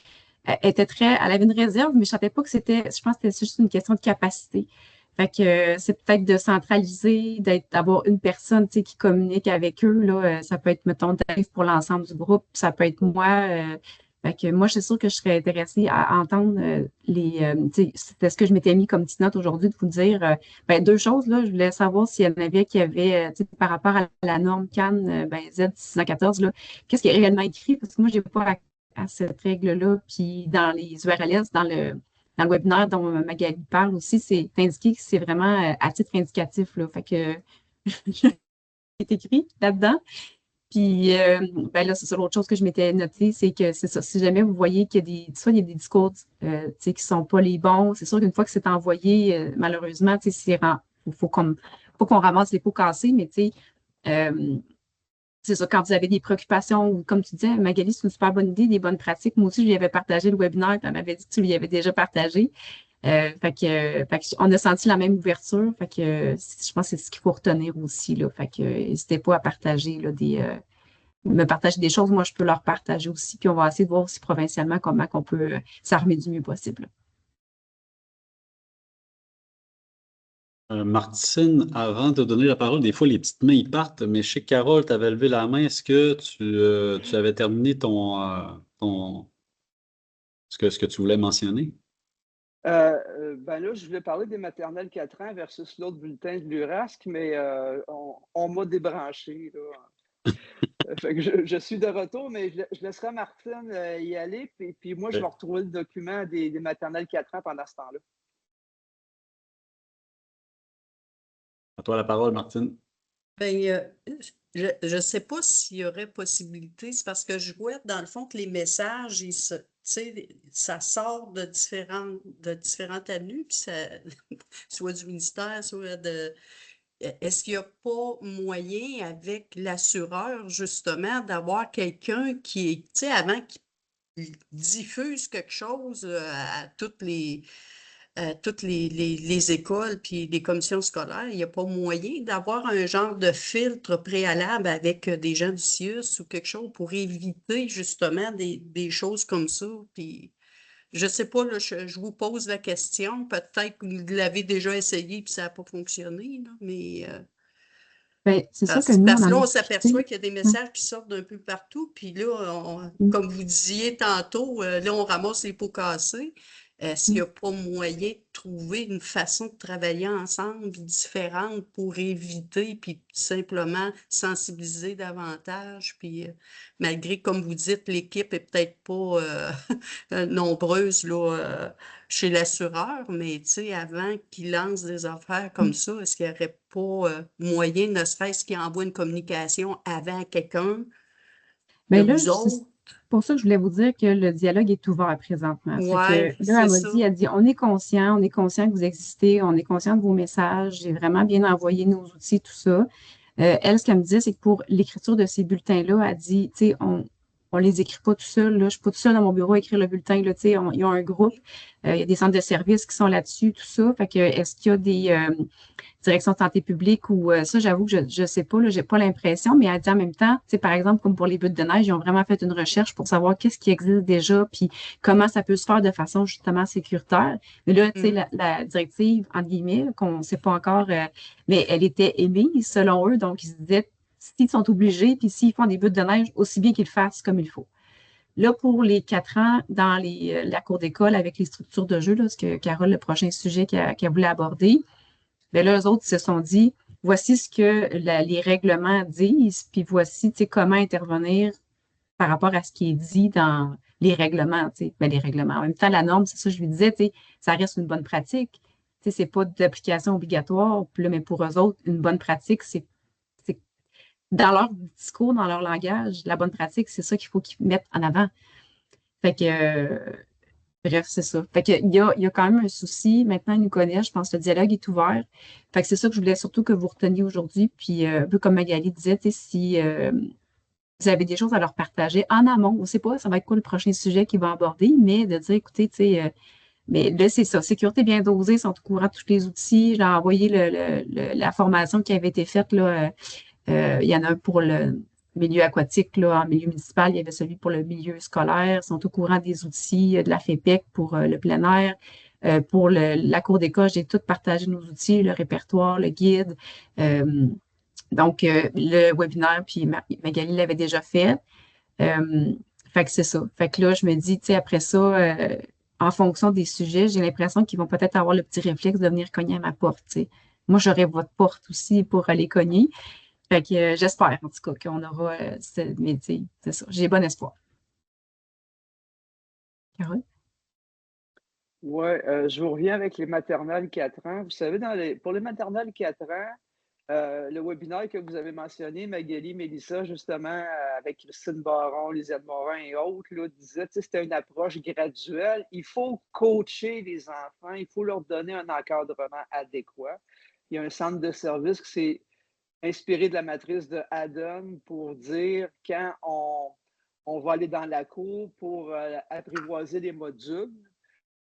Elle avait une réserve, mais je savais pas que je pense que c'était juste une question de capacité. Fait que c'est peut-être de centraliser, d'avoir une personne, tu sais, qui communique avec eux, là. Ça peut être, mettons, Dave pour l'ensemble du groupe, ça peut être moi. Fait que moi, je suis sûre que je serais intéressée à entendre tu sais, c'était ce que je m'étais mis comme petite note aujourd'hui de vous dire, ben, 2 choses, là. Je voulais savoir s'il y en avait qui avaient, tu sais, par rapport à la norme CAN, ben, Z614, là, qu'est-ce qui est réellement écrit? Parce que moi, j'ai pas à cette règle-là. Puis dans les URLS, dans le webinaire dont Magali parle aussi, c'est indiqué que c'est vraiment à titre indicatif, là. Fait que c'est écrit là-dedans. Puis ben là, c'est ça, l'autre chose que je m'étais notée, c'est que c'est ça. Si jamais vous voyez qu'il y a soit il y a des discours tu sais, qui sont pas les bons, c'est sûr qu'une fois que c'est envoyé, malheureusement, tu sais, faut qu'on ramasse les pots cassés, mais tu sais, c'est ça, quand vous avez des préoccupations, ou comme tu disais, Magali, c'est une super bonne idée, des bonnes pratiques. Moi aussi, je lui avais partagé le webinaire, puis elle m'avait dit que tu lui avais déjà partagé. Fait que on a senti la même ouverture. Fait que je pense que c'est ce qu'il faut retenir aussi, là. Fait que n'hésitez pas à partager là, me partager des choses. Moi, je peux leur partager aussi. Puis on va essayer de voir aussi provincialement comment on peut s'armer du mieux possible. Martine, avant de donner la parole, des fois les petites mains ils partent, mais chez Carole, tu avais levé la main. Est-ce que tu avais terminé ce que tu voulais mentionner? Ben là, je voulais parler des maternelles 4 ans versus l'autre bulletin de l'URASC, mais on m'a débranché, là. Fait que je suis de retour, mais je laisserai Martine y aller, puis moi, je vais retrouver le document des maternelles 4 ans pendant ce temps-là. À toi la parole, Martine. Ben, je ne sais pas s'il y aurait possibilité, c'est parce que je vois dans le fond que les messages, tu sais, ça sort de différentes avenues, puis soit du ministère, soit de. Est-ce qu'il n'y a pas moyen avec l'assureur, justement, d'avoir quelqu'un qui est, tu sais, avant qu'il diffuse quelque chose à toutes les écoles puis les commissions scolaires, il n'y a pas moyen d'avoir un genre de filtre préalable avec des gens du CIUS ou quelque chose pour éviter justement des choses comme ça. Puis je sais pas, là, je vous pose la question. Peut-être que vous l'avez déjà essayé puis ça n'a pas fonctionné, là, mais Ben, c'est sûr que parce nous, on que là, en a on s'aperçoit discuté. qu'il y a des Ouais. messages qui sortent d'un peu partout. Puis là, Mm. comme vous disiez tantôt, là, on ramasse les pots cassés. Est-ce qu'il n'y Mm. a pas moyen de trouver une façon de travailler ensemble différente pour éviter, puis simplement sensibiliser davantage? Puis malgré, comme vous dites, l'équipe est peut-être pas nombreuse là, chez l'assureur, mais tu sais, avant qu'il lance des affaires comme ça, est-ce qu'il n'y aurait pas moyen, ne serait-ce qu'il envoie une communication avant à quelqu'un de Ben là, vous c'est autres? pour ça que je voulais vous dire que le dialogue est ouvert présentement. C'est Ouais, que là, c'est ça. elle dit, on est conscient que vous existez, on est conscient de vos messages, j'ai vraiment bien envoyé nos outils, tout ça. Elle, ce qu'elle me disait, c'est que pour l'écriture de ces bulletins-là, elle dit, tu sais, on les écrit pas tout seul, là. Je suis pas tout seul dans mon bureau à écrire le bulletin, là, tu sais, ils ont un groupe, il y a des centres de services qui sont là-dessus, tout ça. Fait que, est-ce qu'il y a des directions de santé publique ou ça, j'avoue que je sais pas, là, j'ai pas l'impression, mais elle dit en même temps, tu sais, par exemple, comme pour les buttes de neige, ils ont vraiment fait une recherche pour savoir qu'est-ce qui existe déjà, puis comment ça peut se faire de façon justement sécuritaire. Mais là, tu sais, la directive, entre guillemets, qu'on ne sait pas encore, mais elle était émise selon eux, donc ils se disaient, s'ils sont obligés, puis s'ils font des buttes de neige, aussi bien qu'ils le fassent comme il faut. Là, pour les 4 ans, dans la cour d'école avec les structures de jeu, là, ce que Carole, le prochain sujet qu'elle voulait aborder, bien là, eux autres, ils se sont dit, voici ce que les règlements disent, puis voici, tu sais, comment intervenir par rapport à ce qui est dit dans les règlements, tu sais. Ben, les règlements. En même temps, la norme, c'est ça, je lui disais, tu sais, ça reste une bonne pratique. Tu sais, c'est pas d'application obligatoire, puis là, mais pour eux autres, une bonne pratique, c'est dans leur discours, dans leur langage, la bonne pratique, c'est ça qu'il faut qu'ils mettent en avant. Fait que, Bref, c'est ça. Fait qu'il y a quand même un souci. Maintenant, ils nous connaissent. Je pense que le dialogue est ouvert. Fait que c'est ça que je voulais surtout que vous reteniez aujourd'hui. Puis, un peu comme Magali disait, tu sais, si vous avez des choses à leur partager en amont, on ne sait pas, ça va être quoi le prochain sujet qu'ils vont aborder, mais de dire, écoutez, tu sais, mais là, c'est ça. Sécurité bien dosée, ils sont au courant de tous les outils. J'ai envoyé la formation qui avait été faite, là. Il y en a un pour le milieu aquatique, là, en milieu municipal. Il y avait celui pour le milieu scolaire. Ils sont au courant des outils de la FEPEC pour le plein air. Pour la cour d'école, j'ai tout partagé nos outils, le répertoire, le guide. Donc, le webinaire, puis Magali l'avait déjà fait. Fait que c'est ça. Fait que là, je me dis, tu sais, après ça, en fonction des sujets, j'ai l'impression qu'ils vont peut-être avoir le petit réflexe de venir cogner à ma porte, tu sais. Moi, j'aurai votre porte aussi pour aller cogner. Fait que j'espère, en tout cas, qu'on aura mais tu sais, c'est ça. J'ai bon espoir. Carole? Oui, je vous reviens avec les maternelles 4 ans. Vous savez, pour les maternelles 4 ans, le webinaire que vous avez mentionné, Magali, Mélissa, justement, avec Christine Baron, Lisiane Morin et autres, là, disaient que c'était une approche graduelle. Il faut coacher les enfants, il faut leur donner un encadrement adéquat. Il y a un centre de service qui s'est inspiré de la matrice de Haddon pour dire quand on va aller dans la cour pour apprivoiser les modules.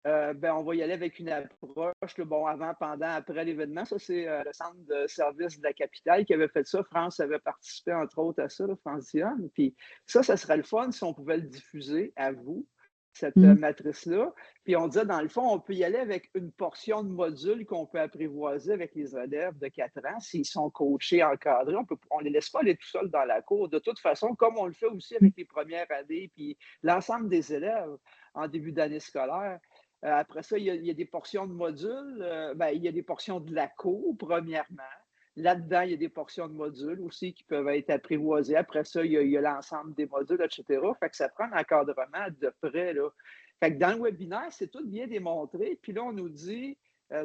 On va y aller avec une approche, là, bon, avant, pendant, après l'événement. Ça, c'est le centre de service de la capitale qui avait fait ça. France avait participé, entre autres, à ça, là, France Dionne. Puis ça serait le fun si on pouvait le diffuser à vous, cette matrice-là. Puis on disait, dans le fond, on peut y aller avec une portion de module qu'on peut apprivoiser avec les élèves de 4 ans. S'ils sont coachés, encadrés, on ne les laisse pas aller tout seuls dans la cour. De toute façon, comme on le fait aussi avec les premières années, puis l'ensemble des élèves en début d'année scolaire. Après ça, il y a des portions de modules. Il y a des portions de la cour, premièrement. Là-dedans, il y a des portions de modules aussi qui peuvent être apprivoisées. Après ça, il y a l'ensemble des modules, etc. Fait que ça prend un encadrement de près, là. Fait que dans le webinaire, c'est tout bien démontré. Puis là, on nous dit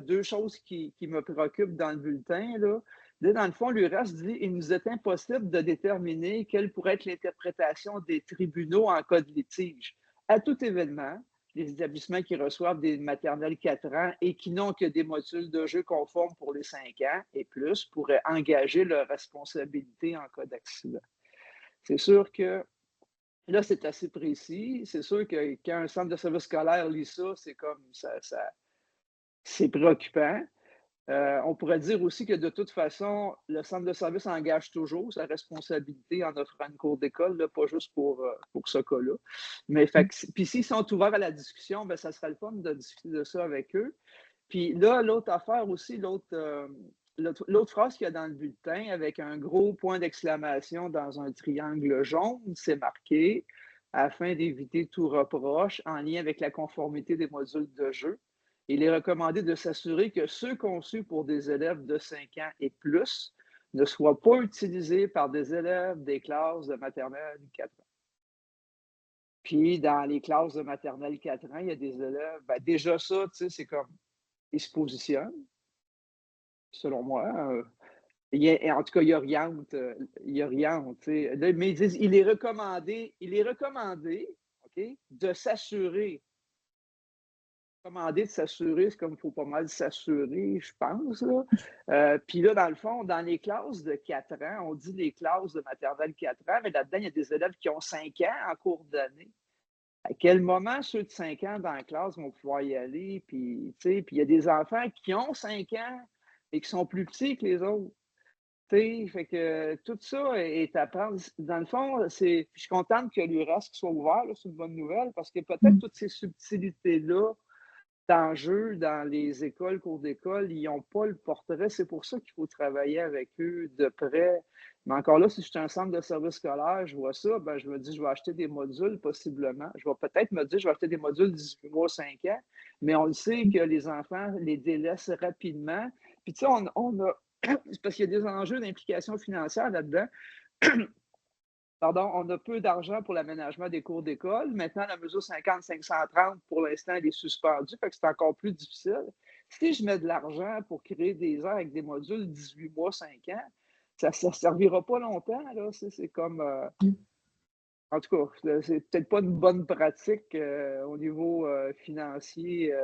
deux choses qui me préoccupent dans le bulletin, là. Là, dans le fond, l'URAS dit il nous est impossible de déterminer quelle pourrait être l'interprétation des tribunaux en cas de litige. À tout événement, les établissements qui reçoivent des maternelles 4 ans et qui n'ont que des modules de jeu conformes pour les 5 ans et plus pourraient engager leur responsabilité en cas d'accident. C'est sûr que là, c'est assez précis. C'est sûr que quand un centre de service scolaire lit ça, c'est comme ça c'est préoccupant. On pourrait dire aussi que de toute façon, le centre de service engage toujours sa responsabilité en offrant une cour d'école, là, pas juste pour ce cas-là. Mais puis s'ils sont ouverts à la discussion, ça serait le fun de discuter de ça avec eux. Puis là, l'autre affaire aussi, l'autre phrase qu'il y a dans le bulletin, avec un gros point d'exclamation dans un triangle jaune, c'est marqué afin d'éviter tout reproche en lien avec la conformité des modules de jeu. Il est recommandé de s'assurer que ceux conçus pour des élèves de 5 ans et plus ne soient pas utilisés par des élèves des classes de maternelle 4 ans. Puis, dans les classes de maternelle 4 ans, il y a des élèves, déjà ça, tu sais, c'est comme, ils se positionnent, selon moi. En tout cas, ils orientent, tu sais. Mais ils disent, il est recommandé, OK, de s'assurer. De s'assurer, c'est comme il faut pas mal s'assurer, je pense. Là. Puis là, dans le fond, dans les classes de 4 ans, on dit les classes de maternelle 4 ans, mais là-dedans, il y a des élèves qui ont 5 ans en cours d'année. À quel moment ceux de 5 ans dans la classe vont pouvoir y aller? Puis il y a des enfants qui ont 5 ans et qui sont plus petits que les autres. Fait que tout ça est à prendre. Dans le fond, je suis contente que l'URAS soit ouvert, c'est une bonne nouvelle, parce que peut-être toutes ces subtilités-là, d'enjeux dans les écoles, cours d'école, ils n'ont pas le portrait. C'est pour ça qu'il faut travailler avec eux de près. Mais encore là, si je suis un centre de service scolaire, je vois ça, je me dis, je vais acheter des modules possiblement. Je vais peut-être me dire, je vais acheter des modules 18 mois, 5 ans, mais on le sait que les enfants les délaissent rapidement. Puis tu sais, on a, c'est parce qu'il y a des enjeux d'implication financière là-dedans. Pardon, on a peu d'argent pour l'aménagement des cours d'école. Maintenant, la mesure 50-530, pour l'instant, elle est suspendue, fait que c'est encore plus difficile. Si je mets de l'argent pour créer des heures avec des modules 18 mois, 5 ans, ça ne servira pas longtemps. Là. C'est comme En tout cas, c'est peut-être pas une bonne pratique au niveau financier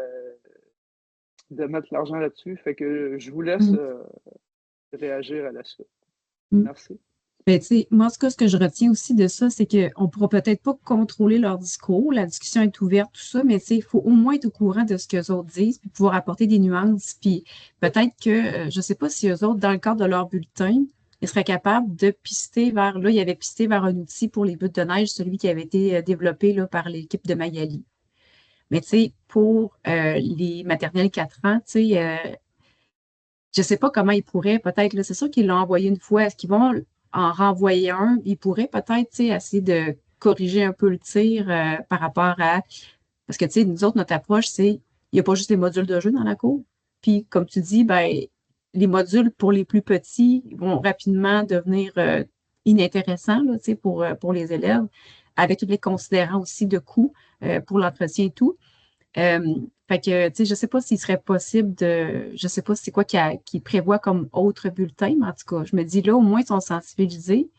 de mettre l'argent là-dessus. Fait que je vous laisse réagir à la suite. Mm. Merci. Ben, tu sais, moi, ce que je retiens aussi de ça, c'est qu'on ne pourra peut-être pas contrôler leur discours, la discussion est ouverte, tout ça, mais tu sais, il faut au moins être au courant de ce qu'eux autres disent, puis pouvoir apporter des nuances. Puis peut-être que, je ne sais pas si eux autres, dans le cadre de leur bulletin, ils seraient capables de pister vers, là, il y avait pisté vers un outil pour les buts de neige, celui qui avait été développé là, par l'équipe de Magali. Mais tu sais, pour les maternelles 4 ans, tu sais, je sais pas comment ils pourraient, peut-être, là, c'est sûr qu'ils l'ont envoyé une fois. Est-ce qu'ils vont en renvoyer un? Ils pourraient peut-être, tu sais, essayer de corriger un peu le tir par rapport à. Parce que, tu sais, nous autres, notre approche, c'est il n'y a pas juste les modules de jeu dans la cour. Puis, comme tu dis, ben, les modules pour les plus petits vont rapidement devenir inintéressants, là, tu sais, pour les élèves, avec tous les considérants aussi de coûts pour l'entretien et tout. Fait que, tu sais, je sais pas s'il serait possible je sais pas c'est quoi qui prévoit comme autre bulletin, mais en tout cas, je me dis là, au moins, ils sont sensibilisés.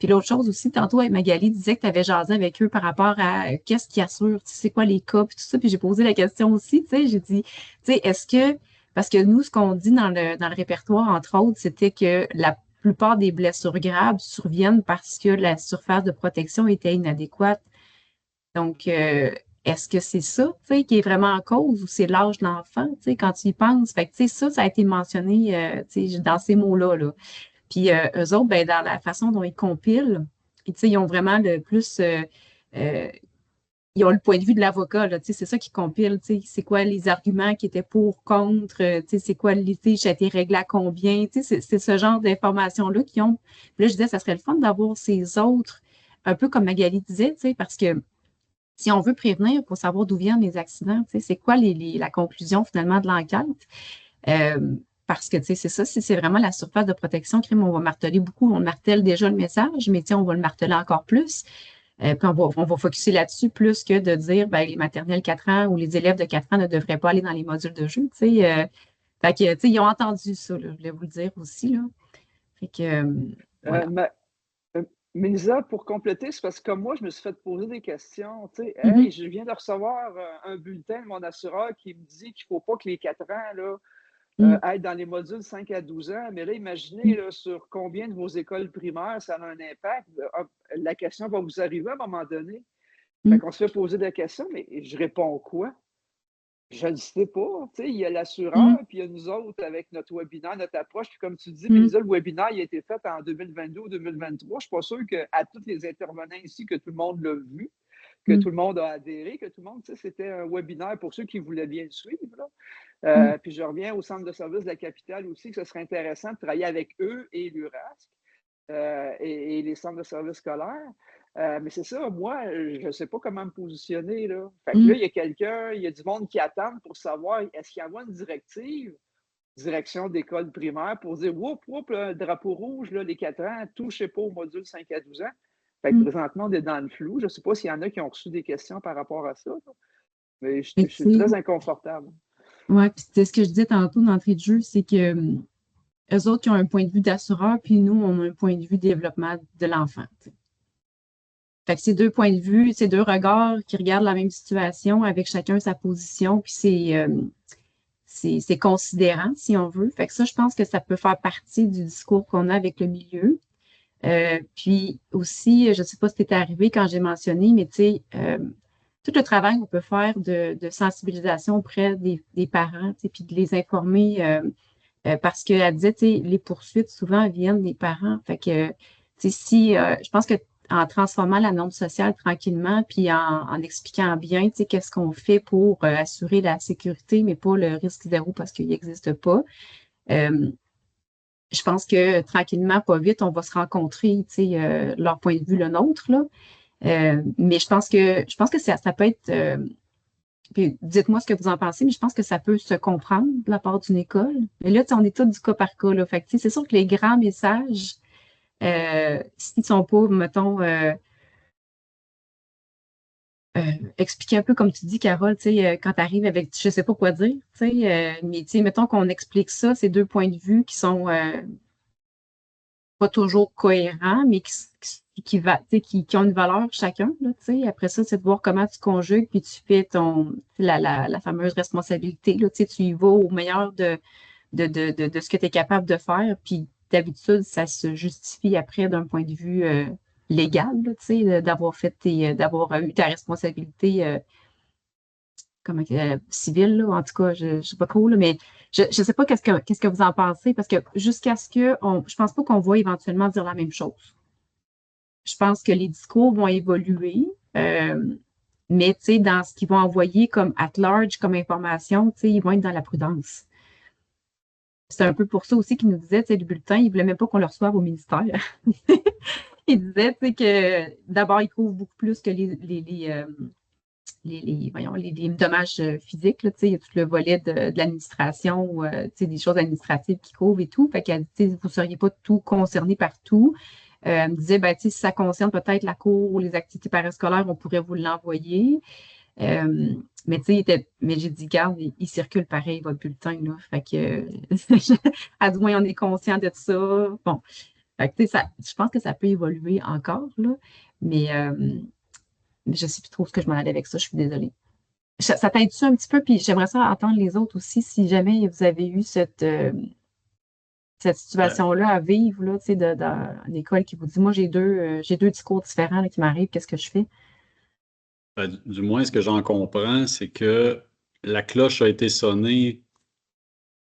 Puis l'autre chose aussi, tantôt, Magali disait que tu avais jasé avec eux par rapport à qu'est-ce qui assure, tu sais, c'est quoi les cas, puis tout ça. Puis j'ai posé la question aussi, tu sais, j'ai dit, tu sais, parce que nous, ce qu'on dit dans le répertoire, entre autres, c'était que la plupart des blessures graves surviennent parce que la surface de protection était inadéquate. Donc, est-ce que c'est ça, tu sais, qui est vraiment en cause ou c'est l'âge de l'enfant, tu sais, quand tu y penses? Fait que, tu sais, ça a été mentionné, tu sais, dans ces mots-là, là. Puis, eux autres, ben, dans la façon dont ils compilent, tu sais, ils ont vraiment le plus, euh, ils ont le point de vue de l'avocat, là, tu sais, c'est ça qu'ils compilent, tu sais, c'est quoi les arguments qui étaient pour, contre, tu sais, c'est quoi le litige, ça a été réglé à combien, tu sais, c'est ce genre d'informations-là qu'ils ont. Puis là, je disais, ça serait le fun d'avoir ces autres, un peu comme Magali disait, tu sais, parce que si on veut prévenir, pour savoir d'où viennent les accidents, tu sais, c'est quoi la conclusion finalement de l'enquête? Parce que, tu sais, c'est ça, si c'est vraiment la surface de protection, crime, on va marteler beaucoup. On martèle déjà le message, mais on va le marteler encore plus. Puis on va focuser là-dessus plus que de dire, ben, les maternelles 4 ans ou les élèves de 4 ans ne devraient pas aller dans les modules de jeu, tu sais. Fait que, tu sais, ils ont entendu ça, là, je voulais vous le dire aussi, là. Fait que, voilà. Mélisa, pour compléter, c'est parce que comme moi, je me suis fait poser des questions. Tu sais, Mm-hmm. hey, je viens de recevoir un bulletin de mon assureur qui me dit qu'il ne faut pas que les 4 ans là, aillent dans les modules 5 à 12 ans. Mais là, imaginez là, sur combien de vos écoles primaires ça a un impact. La question va vous arriver à un moment donné. Fait qu'on se fait poser des questions, mais je réponds quoi? Je ne sais pas. Tu sais, il y a l'assureur, puis il y a nous autres avec notre webinaire, notre approche. Puis comme tu dis, Mélisa, le webinaire il a été fait en 2022 ou 2023. Je ne suis pas sûr qu'à tous les intervenants ici, que tout le monde l'a vu, que tout le monde a adhéré, que tout le monde, tu sais, c'était un webinaire pour ceux qui voulaient bien le suivre. Là. Puis je reviens au centre de service de la capitale aussi, que ce serait intéressant de travailler avec eux et l'URASC et les centres de services scolaires. Mais c'est ça, moi, je ne sais pas comment me positionner. Là. Fait que là, il y a du monde qui attend pour savoir est-ce qu'il y a une direction d'école primaire pour dire whoop, whoop, le drapeau rouge, là, les 4 ans, touchez pas au module 5 à 12 ans. Fait que présentement, on est dans le flou. Je ne sais pas s'il y en a qui ont reçu des questions par rapport à ça. Là. Mais je suis très inconfortable. Oui, puis c'est ce que je disais tantôt d'entrée de jeu, c'est que eux autres, ils ont un point de vue d'assureur, puis nous, on a un point de vue développement de l'enfant. T'sais. Fait que c'est deux points de vue, c'est deux regards qui regardent la même situation avec chacun sa position, puis c'est considérant, si on veut. Fait que ça, je pense que ça peut faire partie du discours qu'on a avec le milieu. Puis aussi, je ne sais pas si c'était arrivé quand j'ai mentionné, mais tu sais, tout le travail qu'on peut faire de sensibilisation auprès des parents, puis de les informer, parce qu'elle disait, tu sais, les poursuites souvent viennent des parents. Fait que, tu sais, je pense que en transformant la norme sociale tranquillement, puis en expliquant bien, tu sais, qu'est-ce qu'on fait pour assurer la sécurité, mais pas le risque zéro parce qu'il n'existe pas. Je pense que tranquillement, pas vite, on va se rencontrer, tu sais, leur point de vue, le nôtre, là. Mais je pense que ça peut être. Puis dites-moi ce que vous en pensez, mais je pense que ça peut se comprendre de la part d'une école. Mais là, tu sais, on est tous du cas par cas, là. Fait que, tu sais, c'est sûr que les grands messages, s'ils sont pas, mettons, expliquer un peu comme tu dis, Carole, tu sais, quand tu arrives avec, je sais pas quoi dire, tu sais, mais tu sais, mettons qu'on explique ça, ces deux points de vue qui sont pas toujours cohérents, mais qui ont une valeur chacun, là, tu sais. Après ça, c'est de voir comment tu conjugues, puis tu fais la fameuse responsabilité, là, tu sais, tu y vas au meilleur de ce que tu es capable de faire, puis d'habitude, ça se justifie après d'un point de vue légal, là, tu sais, d'avoir eu ta responsabilité civile, là, en tout cas, je sais pas trop, là, mais je sais pas qu'est-ce que vous en pensez, parce que jusqu'à ce que je pense pas qu'on va éventuellement dire la même chose. Je pense que les discours vont évoluer, mais tu sais, dans ce qu'ils vont envoyer comme at large, comme information, tu sais, ils vont être dans la prudence. C'est un peu pour ça aussi qu'il nous disait, tu sais, le bulletin, il ne voulait même pas qu'on le reçoive au ministère. Il disait, tu sais, que d'abord, il couvre beaucoup plus que les dommages physiques, là, tu sais, il y a tout le volet de l'administration, tu sais, des choses administratives qui couvrent et tout. Fait qu'elle dit, tu sais, vous ne seriez pas tout concerné partout. Elle me disait, ben, tu sais, si ça concerne peut-être la cour ou les activités parascolaires, on pourrait vous l'envoyer. Mais tu sais, mais j'ai dit, garde, il circule pareil, votre bulletin, là. Fait que, à du moins, on est conscient de ça. Bon. Fait que, tu sais, je pense que ça peut évoluer encore, là. Mais je ne sais plus trop ce que je m'en allais avec ça, je suis désolée. Ça t'aide-tu un petit peu? Puis j'aimerais ça entendre les autres aussi, si jamais vous avez eu cette situation-là à vivre, là, tu sais, dans l'école qui vous dit, moi, j'ai deux discours différents là, qui m'arrivent, qu'est-ce que je fais? Du moins, ce que j'en comprends, c'est que la cloche a été sonnée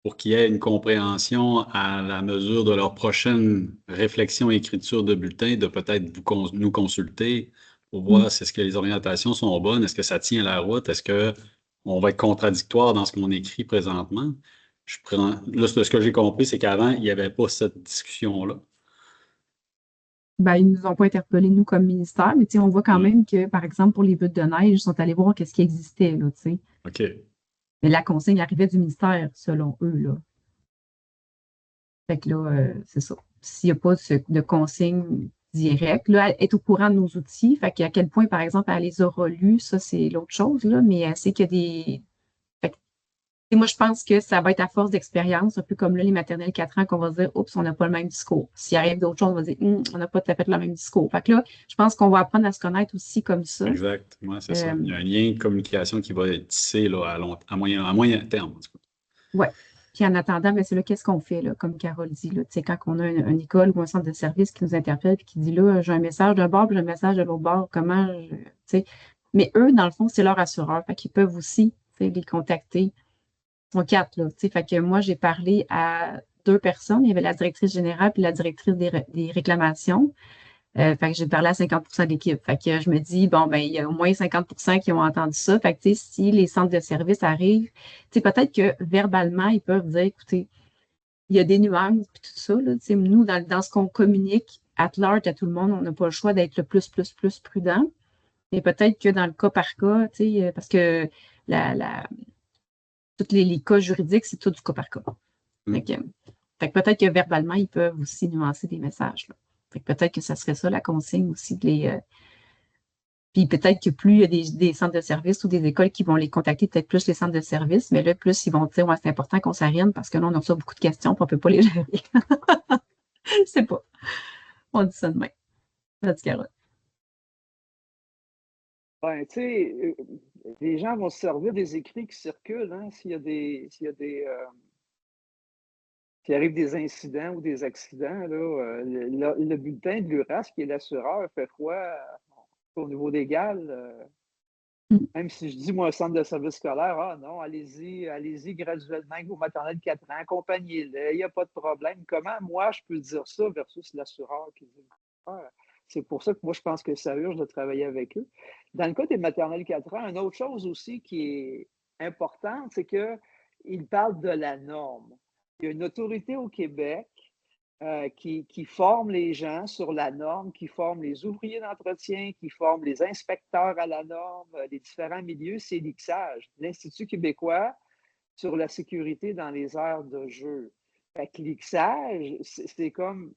pour qu'il y ait une compréhension à la mesure de leur prochaine réflexion et écriture de bulletin, de peut-être nous consulter pour voir si est-ce que les orientations sont bonnes, est-ce que ça tient la route, est-ce qu'on va être contradictoire dans ce qu'on écrit présentement. Là, ce que j'ai compris, c'est qu'avant, il n'y avait pas cette discussion-là. Ben, ils ne nous ont pas interpellés, nous, comme ministère, mais tu sais, on voit quand même que, par exemple, pour les buttes de neige, ils sont allés voir qu'est-ce qui existait, là, tu sais. OK. Mais la consigne arrivait du ministère, selon eux, là. Fait que là, c'est ça. S'il n'y a pas de consigne directe, là, elle est au courant de nos outils. Fait qu'à quel point, par exemple, elle les aura lus, ça, c'est l'autre chose, là, mais elle sait qu'il y a des. Fait que, tu sais, moi, je pense que ça va être à force d'expérience, un peu comme là, les maternelles 4 ans, qu'on va se dire, oups, on n'a pas le même discours. S'il arrive d'autres choses, on va dire, on n'a pas tout à fait le même discours. Fait que là, je pense qu'on va apprendre à se connaître aussi comme ça. Exact. Ouais, c'est ça. Il y a un lien de communication qui va être tissé là, à moyen terme, en tout cas. Oui. Puis en attendant, ben, c'est là, qu'est-ce qu'on fait, là, comme Carole dit, là, tu sais, quand on a une école ou un centre de service qui nous interpelle et qui dit, là, j'ai un message d'un bord, puis j'ai un message de l'autre bord, tu sais. Mais eux, dans le fond, c'est leur assureur, fait qu'ils peuvent aussi, tu sais, les contacter. Ils sont 4, là, tu sais. Fait que moi, j'ai parlé à 2 personnes. Il y avait la directrice générale puis la directrice des réclamations. Fait que j'ai parlé à 50% de l'équipe. Fait que je me dis, bon, ben, il y a au moins 50% qui ont entendu ça. Fait que, tu sais, si les centres de services arrivent, tu sais, peut-être que verbalement, ils peuvent dire, écoutez, il y a des nuances, puis tout ça, là. Tu sais, nous, dans ce qu'on communique at large à tout le monde, on n'a pas le choix d'être le plus prudent. Mais peut-être que dans le cas par cas, tu sais, parce que tous les cas juridiques, c'est tout du cas par cas. Fait que peut-être que verbalement, ils peuvent aussi nuancer des messages, là. Fait que peut-être que ça serait ça la consigne aussi puis peut-être que plus il y a des centres de services ou des écoles qui vont les contacter, peut-être plus les centres de services, mais là, plus ils vont dire, ouais, c'est important qu'on s'arrienne parce que là, on a reçu beaucoup de questions puis on ne peut pas les gérer. Je sais pas. On dit ça de même. Vas-y, Carole. Ben, tu sais, les gens vont se servir des écrits qui circulent, hein, s'il arrive des incidents ou des accidents, là, le bulletin de l'URAS, qui est l'assureur, fait quoi au niveau légal? Même si je dis, moi, un centre de service scolaire, ah non, allez-y graduellement avec vos maternelles 4 ans, accompagnez-les, il n'y a pas de problème. Comment moi, je peux dire ça versus l'assureur qui dit, c'est pour ça que moi, je pense que ça urge de travailler avec eux. Dans le cas des maternelles 4 ans, une autre chose aussi qui est importante, c'est qu'ils parlent de la norme. Il y a une autorité au Québec qui forme les gens sur la norme, qui forme les ouvriers d'entretien, qui forme les inspecteurs à la norme, les différents milieux, c'est l'IXAGE, l'Institut québécois sur la sécurité dans les aires de jeu. Fait que l'IXAGE, c'est comme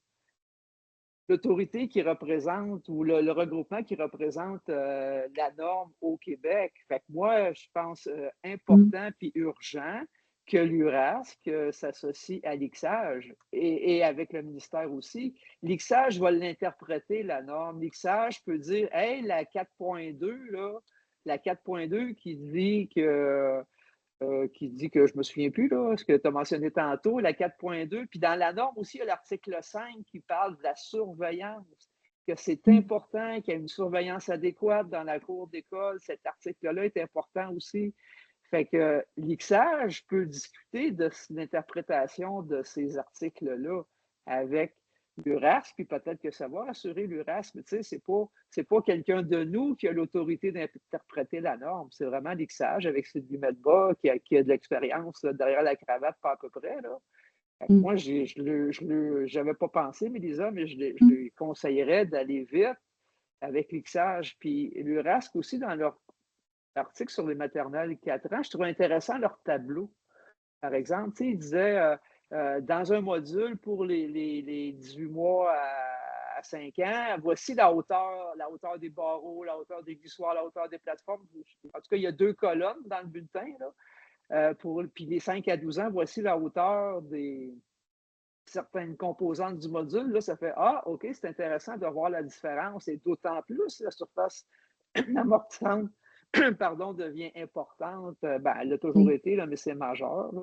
l'autorité qui représente ou le regroupement qui représente la norme au Québec. Fait que moi, je pense important puis urgent que l'URASC s'associe à l'IXAGE et avec le ministère aussi. L'IXAGE va l'interpréter, la norme. L'IXAGE peut dire, hey, la 4.2, là, la 4.2 qui dit que je ne me souviens plus, là, ce que tu as mentionné tantôt, la 4.2. Puis dans la norme aussi, il y a l'article 5 qui parle de la surveillance, que c'est important qu'il y ait une surveillance adéquate dans la cour d'école. Cet article-là est important aussi. Fait que l'IXAGE peut discuter de l'interprétation de ces articles-là avec l'URASC, puis peut-être que ça va assurer l'URASC, mais tu sais, c'est pas quelqu'un de nous qui a l'autorité d'interpréter la norme. C'est vraiment l'IXAGE avec Sylvie Medbas qui a de l'expérience derrière la cravate, pas à peu près, là. Moi, je n'avais pas pensé, Mélisa, mais je lui conseillerais d'aller vite avec l'IXAGE. Puis l'URASC aussi, dans leur article sur les maternelles 4 ans, je trouvais intéressant leur tableau. Par exemple, ils disaient dans un module pour les 18 mois à 5 ans, voici la hauteur des barreaux, la hauteur des glissoires, la hauteur des plateformes. En tout cas, il y a 2 colonnes dans le bulletin. Là, puis les 5 à 12 ans, voici la hauteur des certaines composantes du module. Là, ça fait OK, c'est intéressant de voir la différence. Et d'autant plus, la surface amortissante devient importante. Elle a toujours été, là, mais c'est majeur. Là.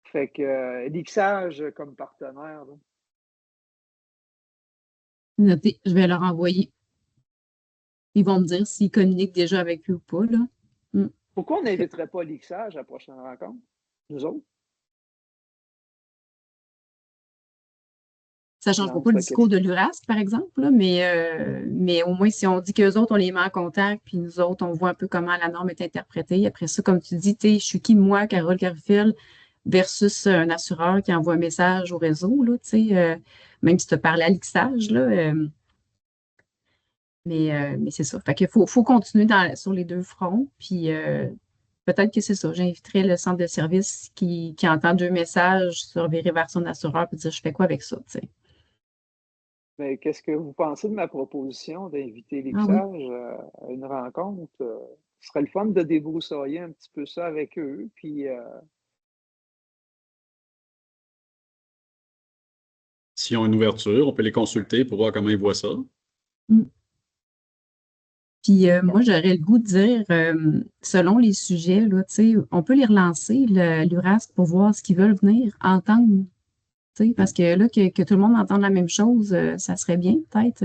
Fait que l'IXAGE comme partenaire. Là. Noté, je vais leur envoyer. Ils vont me dire s'ils communiquent déjà avec eux ou pas, là. Pourquoi on n'inviterait pas l'IXAGE à la prochaine rencontre, nous autres? Ça ne changera pas le discours de l'URASC, par exemple, là, mais au moins, si on dit qu'eux autres, on les met en contact, puis nous autres, on voit un peu comment la norme est interprétée. Après ça, comme tu dis, je suis qui, moi, Carole Carufel, versus un assureur qui envoie un message au réseau, là, même si tu as parlé à l'IXAGE, là. Mais c'est ça. Fait qu'il faut continuer sur les 2 fronts, puis peut-être que c'est ça. J'inviterai le centre de service qui entend 2 messages se revirer vers son assureur et dire je fais quoi avec ça, tu sais. Mais qu'est-ce que vous pensez de ma proposition d'inviter l'IXAGE à une rencontre? Ce serait le fun de débroussailler un petit peu ça avec eux. Puis, S'ils ont une ouverture, on peut les consulter pour voir comment ils voient ça. Puis moi, j'aurais le goût de dire, selon les sujets, là, on peut les relancer, l'URASC, pour voir ce qu'ils veulent venir entendre. Parce que là, que tout le monde entende la même chose, ça serait bien, peut-être.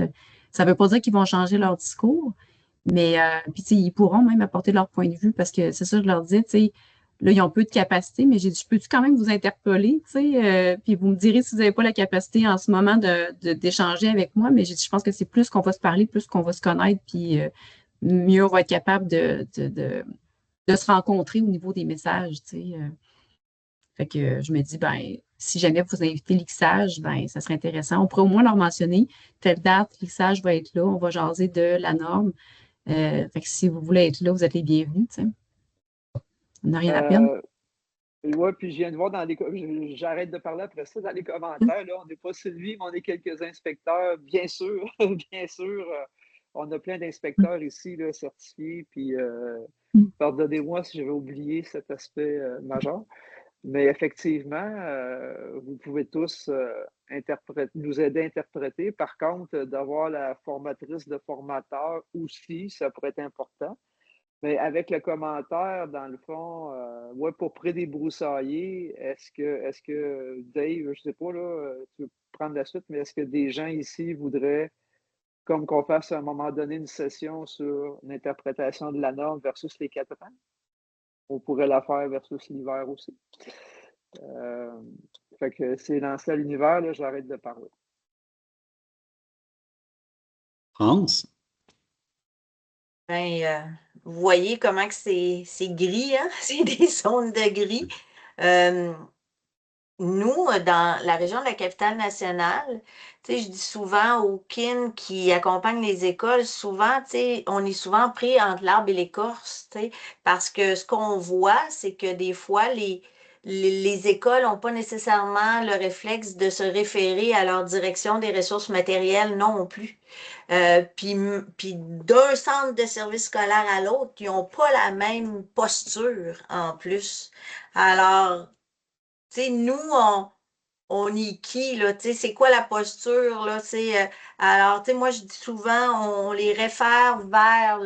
Ça ne veut pas dire qu'ils vont changer leur discours, mais puis ils pourront même apporter leur point de vue parce que c'est ça, je leur disais, là, ils ont peu de capacité, mais j'ai dit, je peux-tu quand même vous interpeller, puis vous me direz si vous n'avez pas la capacité en ce moment d'échanger avec moi, mais j'ai dit, je pense que c'est plus qu'on va se parler, plus qu'on va se connaître, puis mieux on va être capable de se rencontrer au niveau des messages, Fait que je me dis, si jamais vous invitez l'IXAGE, ça serait intéressant. On pourrait au moins leur mentionner telle date, l'IXAGE va être là, on va jaser de la norme. Fait que si vous voulez être là, vous êtes les bienvenus, On n'a rien à perdre. Oui, puis je viens de voir j'arrête de parler après ça dans les commentaires. Là, on n'est pas Sylvie, mais on est quelques inspecteurs, bien sûr, bien sûr. On a plein d'inspecteurs ici là, certifiés, puis pardonnez-moi si j'avais oublié cet aspect majeur. Mais effectivement, vous pouvez tous nous aider à interpréter. Par contre, d'avoir la formatrice de formateur aussi, ça pourrait être important. Mais avec le commentaire, dans le fond, pour pré-débroussailler, est-ce que Dave, je ne sais pas, là, tu veux prendre la suite, mais est-ce que des gens ici voudraient, comme qu'on fasse à un moment donné une session sur l'interprétation de la norme versus les 4 ans? On pourrait la faire versus l'hiver aussi. Fait que c'est lancé à l'univers, là, j'arrête de parler. France? Vous voyez comment que c'est gris, hein? C'est des zones de gris. Nous, dans la région de la Capitale-Nationale, je dis souvent aux kin qui accompagnent les écoles, souvent, on est souvent pris entre l'arbre et l'écorce, parce que ce qu'on voit, c'est que des fois, les écoles n'ont pas nécessairement le réflexe de se référer à leur direction des ressources matérielles non plus. Puis d'un centre de service scolaire à l'autre, ils n'ont pas la même posture en plus. Alors, sais, nous, on est qui, là? Tu sais, c'est quoi la posture, là? Tu sais, alors, tu sais, moi, je dis souvent, on les réfère vers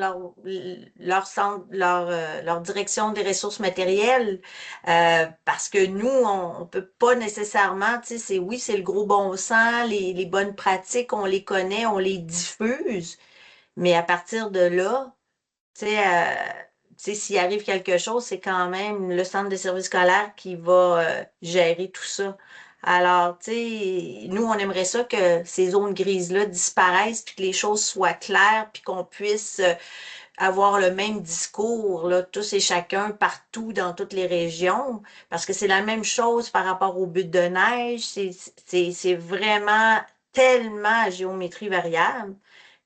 leur centre, leur direction des ressources matérielles, parce que nous, on peut pas nécessairement, tu sais, oui, c'est le gros bon sens, les bonnes pratiques, on les connaît, on les diffuse, mais à partir de là, tu sais, s'il arrive quelque chose, c'est quand même le centre de services scolaires qui va gérer tout ça. Alors, tu sais, nous, on aimerait ça que ces zones grises-là disparaissent, puis que les choses soient claires, puis qu'on puisse avoir le même discours, là, tous et chacun, partout, dans toutes les régions, parce que c'est la même chose par rapport au but de neige. C'est vraiment tellement à géométrie variable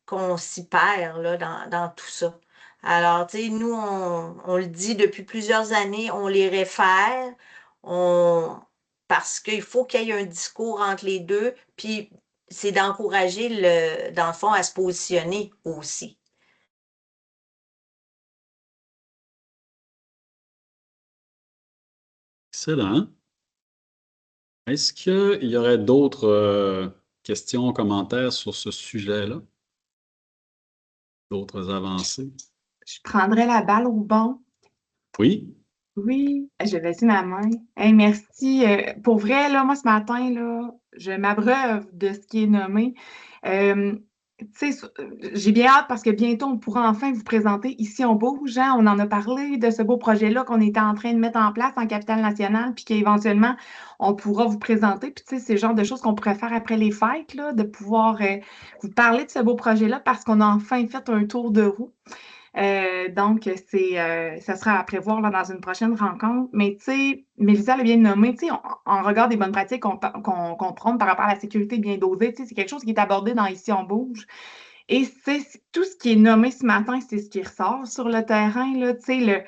qu'on s'y perd là, dans tout ça. Alors, tu sais, nous, on le dit depuis plusieurs années, on les réfère, on, parce qu'il faut qu'il y ait un discours entre les deux, puis c'est d'encourager dans le fond, à se positionner aussi. Excellent. Est-ce qu'il y aurait d'autres questions, commentaires sur ce sujet-là? D'autres avancées? Je prendrais la balle au bon. Oui? Oui, je vais laisser ma main. Hey, merci. Pour vrai, là, moi, ce matin, là, je m'abreuve de ce qui est nommé. Tu sais, j'ai bien hâte parce que bientôt, on pourra enfin vous présenter Ici on bouge. Hein. On en a parlé de ce beau projet-là qu'on était en train de mettre en place en Capitale-Nationale, puis qu'éventuellement, on pourra vous présenter. Puis, tu sais, c'est le genre de choses qu'on pourrait faire après les fêtes, là, de pouvoir vous parler de ce beau projet-là parce qu'on a enfin fait un tour de roue. Donc, ça sera à prévoir là, dans une prochaine rencontre. Mais tu sais, Mélissa l'a bien nommé, tu sais, en regard des bonnes pratiques qu'on prône par rapport à la sécurité bien dosée, tu sais, c'est quelque chose qui est abordé dans Ici on bouge. Et c'est tout ce qui est nommé ce matin, c'est ce qui ressort sur le terrain, là, tu sais,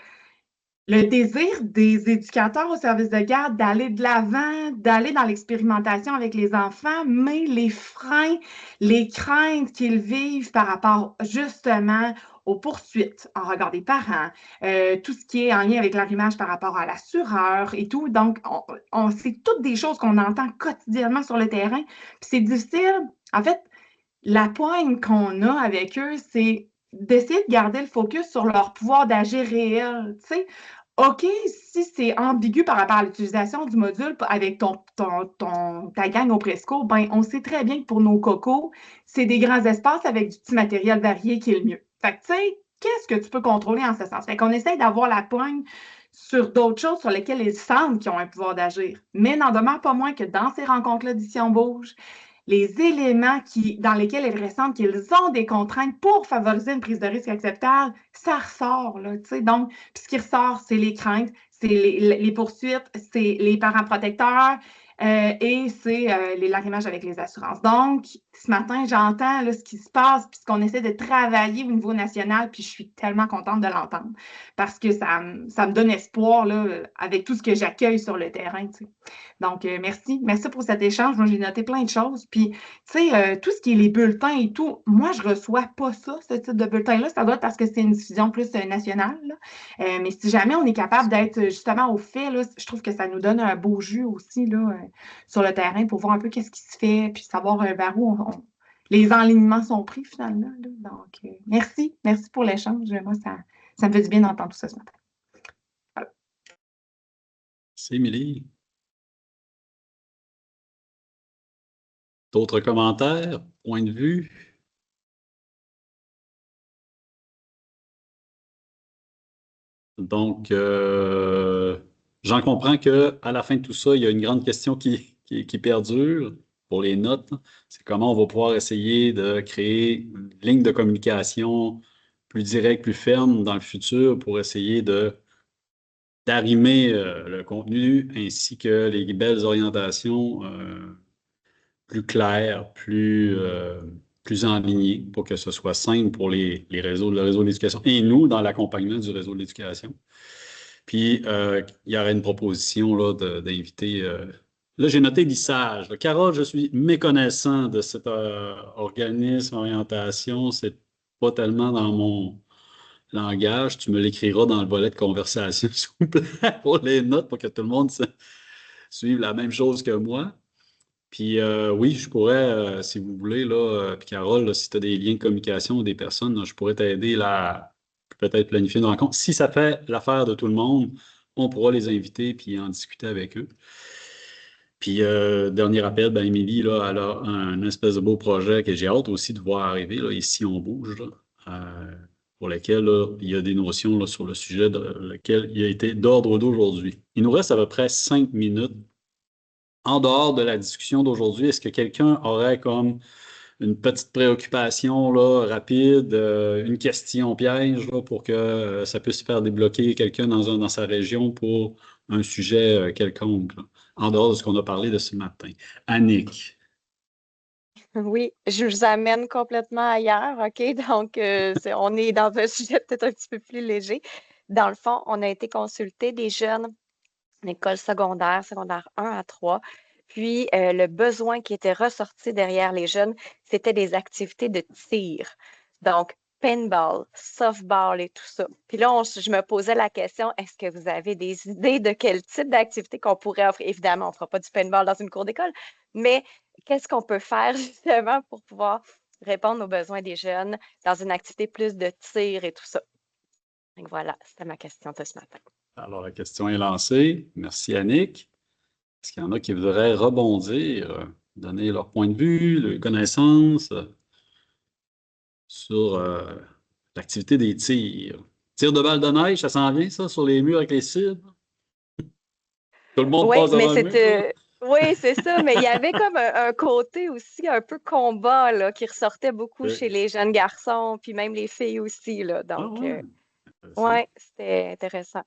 le désir des éducateurs au service de garde d'aller de l'avant, d'aller dans l'expérimentation avec les enfants, mais les freins, les craintes qu'ils vivent par rapport justement aux poursuites en regard des parents, tout ce qui est en lien avec l'arrimage par rapport à l'assureur et tout. Donc, c'est toutes des choses qu'on entend quotidiennement sur le terrain. Puis c'est difficile. En fait, la poigne qu'on a avec eux, c'est d'essayer de garder le focus sur leur pouvoir d'agir réel. Tu sais, OK, si c'est ambigu par rapport à l'utilisation du module avec ta gang au Presco, ben, on sait très bien que pour nos cocos, c'est des grands espaces avec du petit matériel varié qui est le mieux. Fait que, tu sais, qu'est-ce que tu peux contrôler en ce sens? Fait qu'on essaie d'avoir la poigne sur d'autres choses sur lesquelles ils sentent qu'ils ont un pouvoir d'agir. Mais n'en demeure pas moins que dans ces rencontres-là d'Ici on bouge, les éléments dans lesquels elles ressentent qu'ils ont des contraintes pour favoriser une prise de risque acceptable, ça ressort. Là, donc, puis ce qui ressort, c'est les craintes, c'est les poursuites, c'est les parents protecteurs et c'est l'arrimage avec les assurances. Donc, ce matin, j'entends là, ce qui se passe puis ce qu'on essaie de travailler au niveau national, puis je suis tellement contente de l'entendre parce que ça me donne espoir là, avec tout ce que j'accueille sur le terrain. T'sais. Donc, merci. Merci pour cet échange. Moi, j'ai noté plein de choses. Puis, tu sais, tout ce qui est les bulletins et tout, moi, je ne reçois pas ça, ce type de bulletin-là. Ça doit être parce que c'est une diffusion plus nationale. Mais si jamais on est capable d'être justement au fait, là, je trouve que ça nous donne un beau jus aussi là, sur le terrain pour voir un peu qu'est-ce qui se fait, puis savoir vers où les enlignements sont pris finalement. Là. Donc, merci. Merci pour l'échange. Moi, ça me fait du bien d'entendre tout ça ce matin. Voilà. C'est Émilie. D'autres commentaires, points de vue? Donc, j'en comprends qu'à la fin de tout ça, il y a une grande question qui perdure pour les notes. C'est comment on va pouvoir essayer de créer une ligne de communication plus directe, plus ferme dans le futur pour essayer d'arrimer le contenu ainsi que les belles orientations plus claires, plus enlignées pour que ce soit simple pour le réseau d'éducation et nous dans l'accompagnement du réseau de l'éducation. Puis, il y aurait une proposition là, d'inviter. Là, j'ai noté lissage. Carole, je suis méconnaissant de cet organisme orientation. C'est pas tellement dans mon langage. Tu me l'écriras dans le volet de conversation, s'il vous plaît, pour les notes, pour que tout le monde suivre la même chose que moi. Puis oui, je pourrais, si vous voulez, là, puis Carole, là, si tu as des liens de communication ou des personnes, là, je pourrais t'aider là, à peut-être planifier une rencontre. Si ça fait l'affaire de tout le monde, on pourra les inviter puis en discuter avec eux. Puis, dernier rappel, ben, Émilie, là, elle a un espèce de beau projet que j'ai hâte aussi de voir arriver, là, ici on bouge, là, pour lequel là, il y a des notions là, sur le sujet de lequel il a été d'ordre d'aujourd'hui. Il nous reste à peu près 5 minutes. En dehors de la discussion d'aujourd'hui, est-ce que quelqu'un aurait comme une petite préoccupation là, rapide, une question piège là, pour que ça puisse faire débloquer quelqu'un dans sa région pour un sujet quelconque, là, en dehors de ce qu'on a parlé de ce matin? Annick. Oui, je vous amène complètement ailleurs, OK? Donc, on est dans un sujet peut-être un petit peu plus léger. Dans le fond, on a été consulter des jeunes en école secondaire 1 à 3. Puis, le besoin qui était ressorti derrière les jeunes, c'était des activités de tir. Donc, paintball, softball et tout ça. Puis là, je me posais la question, est-ce que vous avez des idées de quel type d'activité qu'on pourrait offrir? Évidemment, on ne fera pas du paintball dans une cour d'école, mais qu'est-ce qu'on peut faire justement pour pouvoir répondre aux besoins des jeunes dans une activité plus de tir et tout ça? Donc voilà, c'était ma question de ce matin. Alors, la question est lancée. Merci, Annick. Est-ce qu'il y en a qui voudraient rebondir, donner leur point de vue, leurs connaissances sur l'activité des tirs? Tir de balle de neige, ça s'en vient, ça, sur les murs avec les cibles? Tout le monde Oui, passe mais devant le mur? oui, c'est ça, mais il y avait comme un côté aussi un peu combat là, qui ressortait beaucoup Oui. chez les jeunes garçons, puis même les filles aussi. Là. Ah Donc, ouais. ouais, c'était intéressant.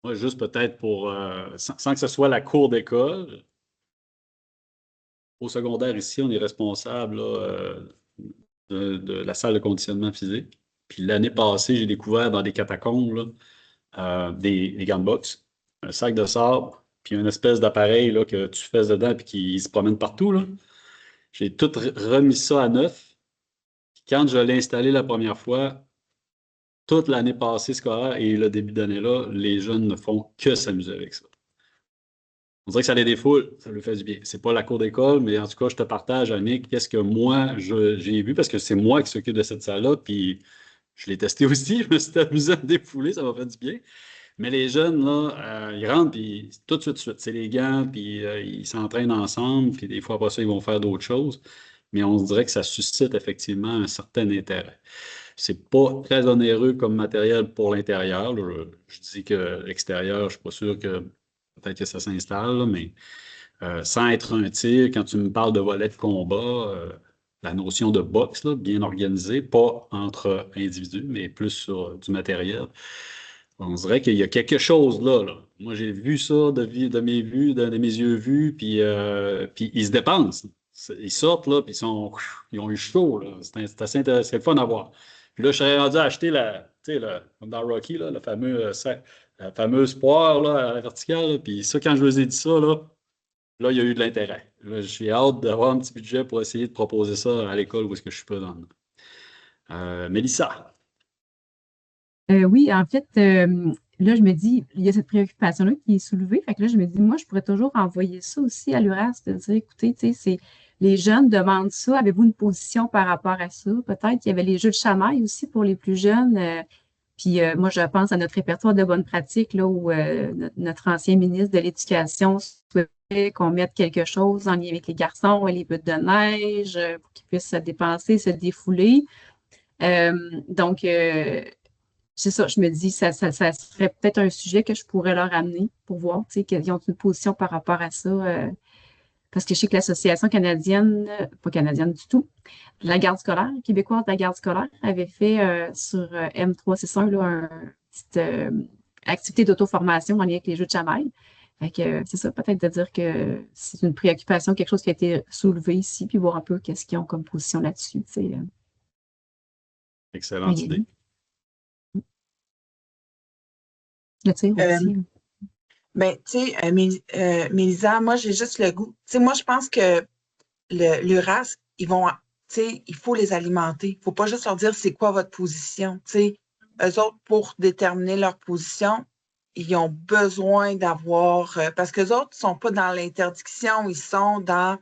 Moi, juste peut-être pour, sans que ce soit la cour d'école, au secondaire ici, on est responsable là, de la salle de conditionnement physique. Puis l'année passée, j'ai découvert dans des catacombes là, des gants de boxe, un sac de sable, puis une espèce d'appareil là, que tu fais dedans puis qui se promène partout. Là. J'ai tout remis ça à neuf. Puis quand je l'ai installé la première fois, toute l'année passée scolaire et le début d'année-là, les jeunes ne font que s'amuser avec ça. On dirait que ça les défoule, ça lui fait du bien. C'est pas la cour d'école, mais en tout cas, je te partage, Annick, qu'est-ce que moi, j'ai vu, parce que c'est moi qui s'occupe de cette salle-là, puis je l'ai testé aussi, je me suis amusé à me défouler, ça m'a fait du bien. Mais les jeunes, là, ils rentrent, puis tout de suite, c'est les gants, puis ils s'entraînent ensemble, puis des fois, après ça, ils vont faire d'autres choses. Mais on se dirait que ça suscite effectivement un certain intérêt. C'est pas très onéreux comme matériel pour l'intérieur. Je dis que l'extérieur, je suis pas sûr que peut-être que ça s'installe, là, mais sans être un tir, quand tu me parles de volet de combat, la notion de boxe, là, bien organisée, pas entre individus, mais plus sur du matériel. On dirait qu'il y a quelque chose là. Moi, j'ai vu ça de mes vues, de mes yeux vus, puis ils se dépensent. Ils sortent, là, puis ils ont eu chaud. Là. C'est assez intéressant. C'est le fun à voir. Puis là, je serais rendu à acheter tu sais, comme dans Rocky, là, la fameuse poire là, à la verticale. Là. Puis ça, quand je vous ai dit ça, là, il y a eu de l'intérêt. Là, j'ai hâte d'avoir un petit budget pour essayer de proposer ça à l'école où est-ce que je suis pas dans. Mélissa. Oui, en fait, là, je me dis, il y a cette préoccupation-là qui est soulevée. Fait que là, je me dis, moi, je pourrais toujours envoyer ça aussi à l'URAS, de dire, écoutez, tu sais, les jeunes demandent ça. Avez-vous une position par rapport à ça? Peut-être qu'il y avait les jeux de chamaille aussi pour les plus jeunes. Puis moi, je pense à notre répertoire de bonnes pratiques, là, où notre ancien ministre de l'Éducation souhaitait qu'on mette quelque chose en lien avec les garçons et les buttes de neige pour qu'ils puissent se dépenser, se défouler. Donc, c'est ça, je me dis, ça serait peut-être un sujet que je pourrais leur amener pour voir, tu sais, qu'ils ont une position par rapport à ça. Parce que je sais que l'Association canadienne, pas canadienne du tout, la garde scolaire, québécoise de la garde scolaire, avait fait sur M361 là, une petite activité d'auto-formation en lien avec les jeux de chamaille. Fait que c'est ça, peut-être de dire que c'est une préoccupation, quelque chose qui a été soulevé ici, puis voir un peu qu'est-ce qu'ils ont comme position là-dessus. Tu sais. Excellente idée. Le tir aussi. Ben, tu sais, Mélisa, moi, j'ai juste le goût. Tu sais, moi, je pense que l'URAS, ils vont, tu il faut les alimenter. Il ne faut pas juste leur dire c'est quoi votre position. Eux autres, pour déterminer leur position, ils ont besoin d'avoir, parce qu'eux autres ne sont pas dans l'interdiction, ils sont dans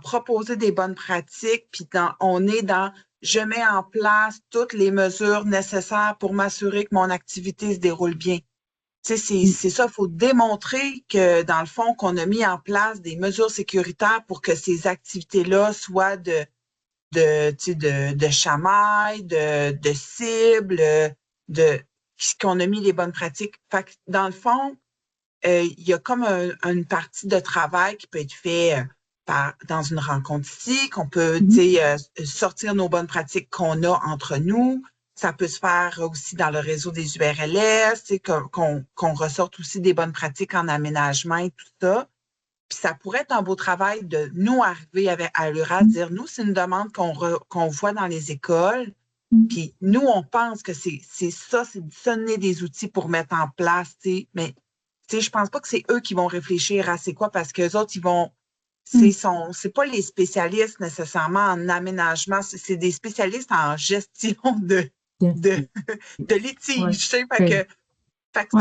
proposer des bonnes pratiques, puis on est dans je mets en place toutes les mesures nécessaires pour m'assurer que mon activité se déroule bien. C'est ça, il faut démontrer que, dans le fond, qu'on a mis en place des mesures sécuritaires pour que ces activités-là soient de chamaille, de cible, qu'on a mis les bonnes pratiques. Fait que, dans le fond, il y a comme une partie de travail qui peut être fait dans une rencontre ici, qu'on peut sortir nos bonnes pratiques qu'on a entre nous. Ça peut se faire aussi dans le réseau des URLS, qu'on ressorte aussi des bonnes pratiques en aménagement et tout ça. Puis ça pourrait être un beau travail de nous arriver à l'URAS, dire, nous, c'est une demande qu'on voit dans les écoles. Puis nous, on pense que c'est ça, c'est de donner des outils pour mettre en place, mais je pense pas que c'est eux qui vont réfléchir à c'est quoi, parce qu'eux autres, ils vont. C'est pas les spécialistes nécessairement en aménagement, c'est des spécialistes en gestion de litige. Fait que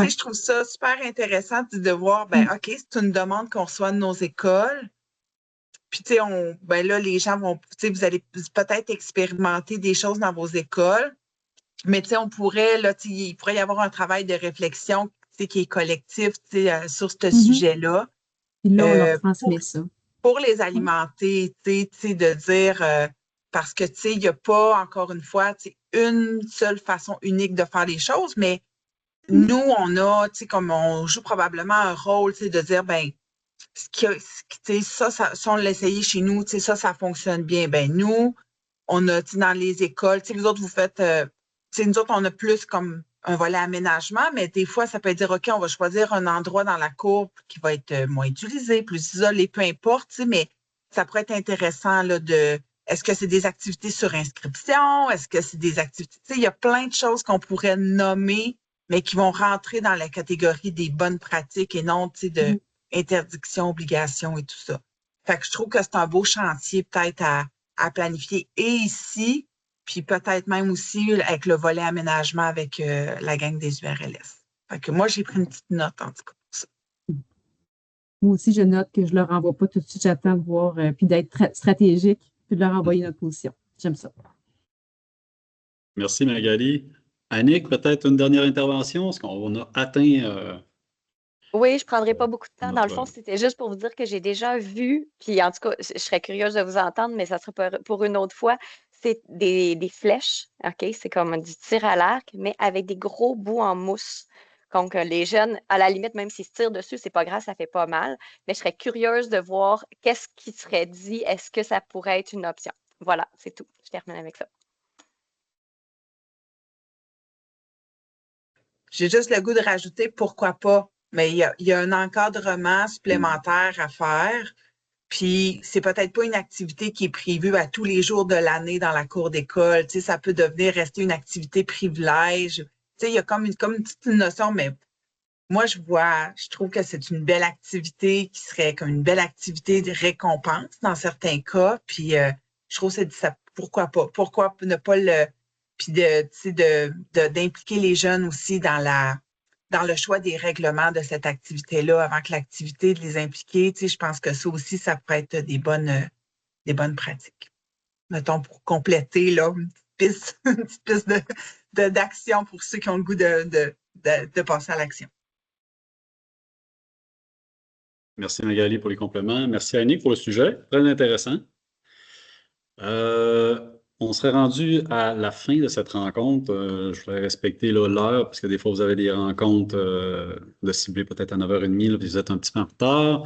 je trouve ça super intéressant de voir, OK, c'est une demande qu'on reçoit de nos écoles. Puis, là, les gens vont, vous allez peut-être expérimenter des choses dans vos écoles, mais on pourrait, là, il pourrait y avoir un travail de réflexion qui est collectif sur ce sujet-là. Puis là, on leur transmet ça. Pour les alimenter, de dire, parce que, il n'y a pas, encore une fois, une seule façon unique de faire les choses, mais nous, on a, comme on joue probablement un rôle, de dire, ça, si on l'a essayé chez nous, ça fonctionne bien. Nous, on a, dans les écoles, vous autres, vous faites, nous autres, on a plus comme un volet aménagement, mais des fois, ça peut dire, OK, on va choisir un endroit dans la cour qui va être moins utilisé, plus isolé, peu importe, mais ça pourrait être intéressant là, est-ce que c'est des activités sur inscription? Est-ce que c'est des activités? Il y a plein de choses qu'on pourrait nommer, mais qui vont rentrer dans la catégorie des bonnes pratiques et non de interdiction, obligation et tout ça. Fait que je trouve que c'est un beau chantier peut-être à planifier et ici, puis peut-être même aussi avec le volet aménagement avec la gang des URLS. Fait que moi, j'ai pris une petite note en tout cas pour ça. Moi aussi, je note que je ne leur envoie pas tout de suite, j'attends de voir, puis d'être stratégique, puis de leur envoyer notre position. J'aime ça. Merci Magali. Annick, peut-être une dernière intervention? Est-ce qu'on a atteint... Oui, je ne prendrai pas beaucoup de temps. Dans le fond, c'était juste pour vous dire que j'ai déjà vu, puis en tout cas, je serais curieuse de vous entendre, mais ça sera pour une autre fois. C'est des flèches, OK? C'est comme du tir à l'arc, mais avec des gros bouts en mousse. Donc, les jeunes, à la limite, même s'ils se tirent dessus, c'est pas grave, ça fait pas mal. Mais je serais curieuse de voir qu'est-ce qui serait dit. Est-ce que ça pourrait être une option? Voilà, c'est tout. Je termine avec ça. J'ai juste le goût de rajouter pourquoi pas. Mais il y a un encadrement supplémentaire à faire. Puis, c'est peut-être pas une activité qui est prévue à tous les jours de l'année dans la cour d'école. Ça peut rester une activité privilège. Il y a comme une petite notion, mais moi, je trouve que c'est une belle activité qui serait comme une belle activité de récompense dans certains cas. Puis, je trouve que ça, pourquoi pas? Pourquoi ne pas puis d'impliquer les jeunes aussi dans le choix des règlements de cette activité-là avant que l'activité, de les impliquer. Je pense que ça aussi, ça pourrait être des bonnes pratiques. Mettons, pour compléter là, une petite piste d'action pour ceux qui ont le goût de passer à l'action. Merci Magali pour les compléments. Merci Annick pour le sujet. Très intéressant. On serait rendu à la fin de cette rencontre. Je voudrais respecter l'heure parce que des fois, vous avez des rencontres de cibler peut-être à 9h30, là, puis vous êtes un petit peu en retard.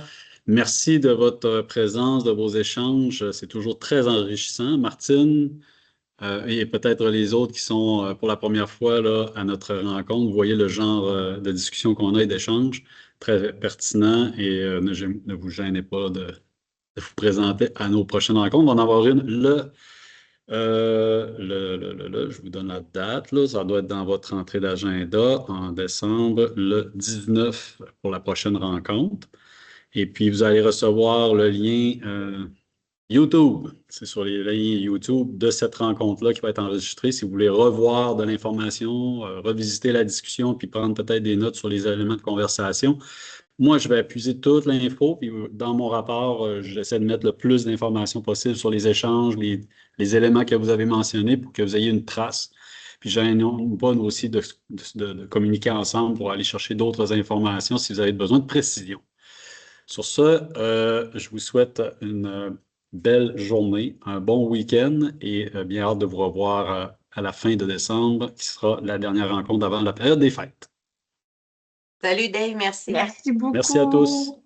Merci de votre présence, de vos échanges. C'est toujours très enrichissant. Martine et peut-être les autres qui sont pour la première fois là, à notre rencontre, vous voyez le genre de discussion qu'on a et d'échange, très pertinent et ne vous gênez pas de vous présenter à nos prochaines rencontres. On va en avoir une je vous donne la date, là, ça doit être dans votre entrée d'agenda en décembre, le 19 pour la prochaine rencontre. Et puis, vous allez recevoir le lien YouTube, c'est sur les liens YouTube de cette rencontre-là qui va être enregistrée. Si vous voulez revoir de l'information, revisiter la discussion, puis prendre peut-être des notes sur les éléments de conversation, moi, je vais appuyer toute l'info, puis dans mon rapport, j'essaie de mettre le plus d'informations possible sur les échanges, les éléments que vous avez mentionnés pour que vous ayez une trace. Puis j'aime pas aussi de communiquer ensemble pour aller chercher d'autres informations si vous avez besoin de précision. Sur ce, je vous souhaite une belle journée, un bon week-end et bien hâte de vous revoir à la fin de décembre, qui sera la dernière rencontre avant la période des fêtes. Salut Dave, merci. Merci beaucoup. Merci à tous.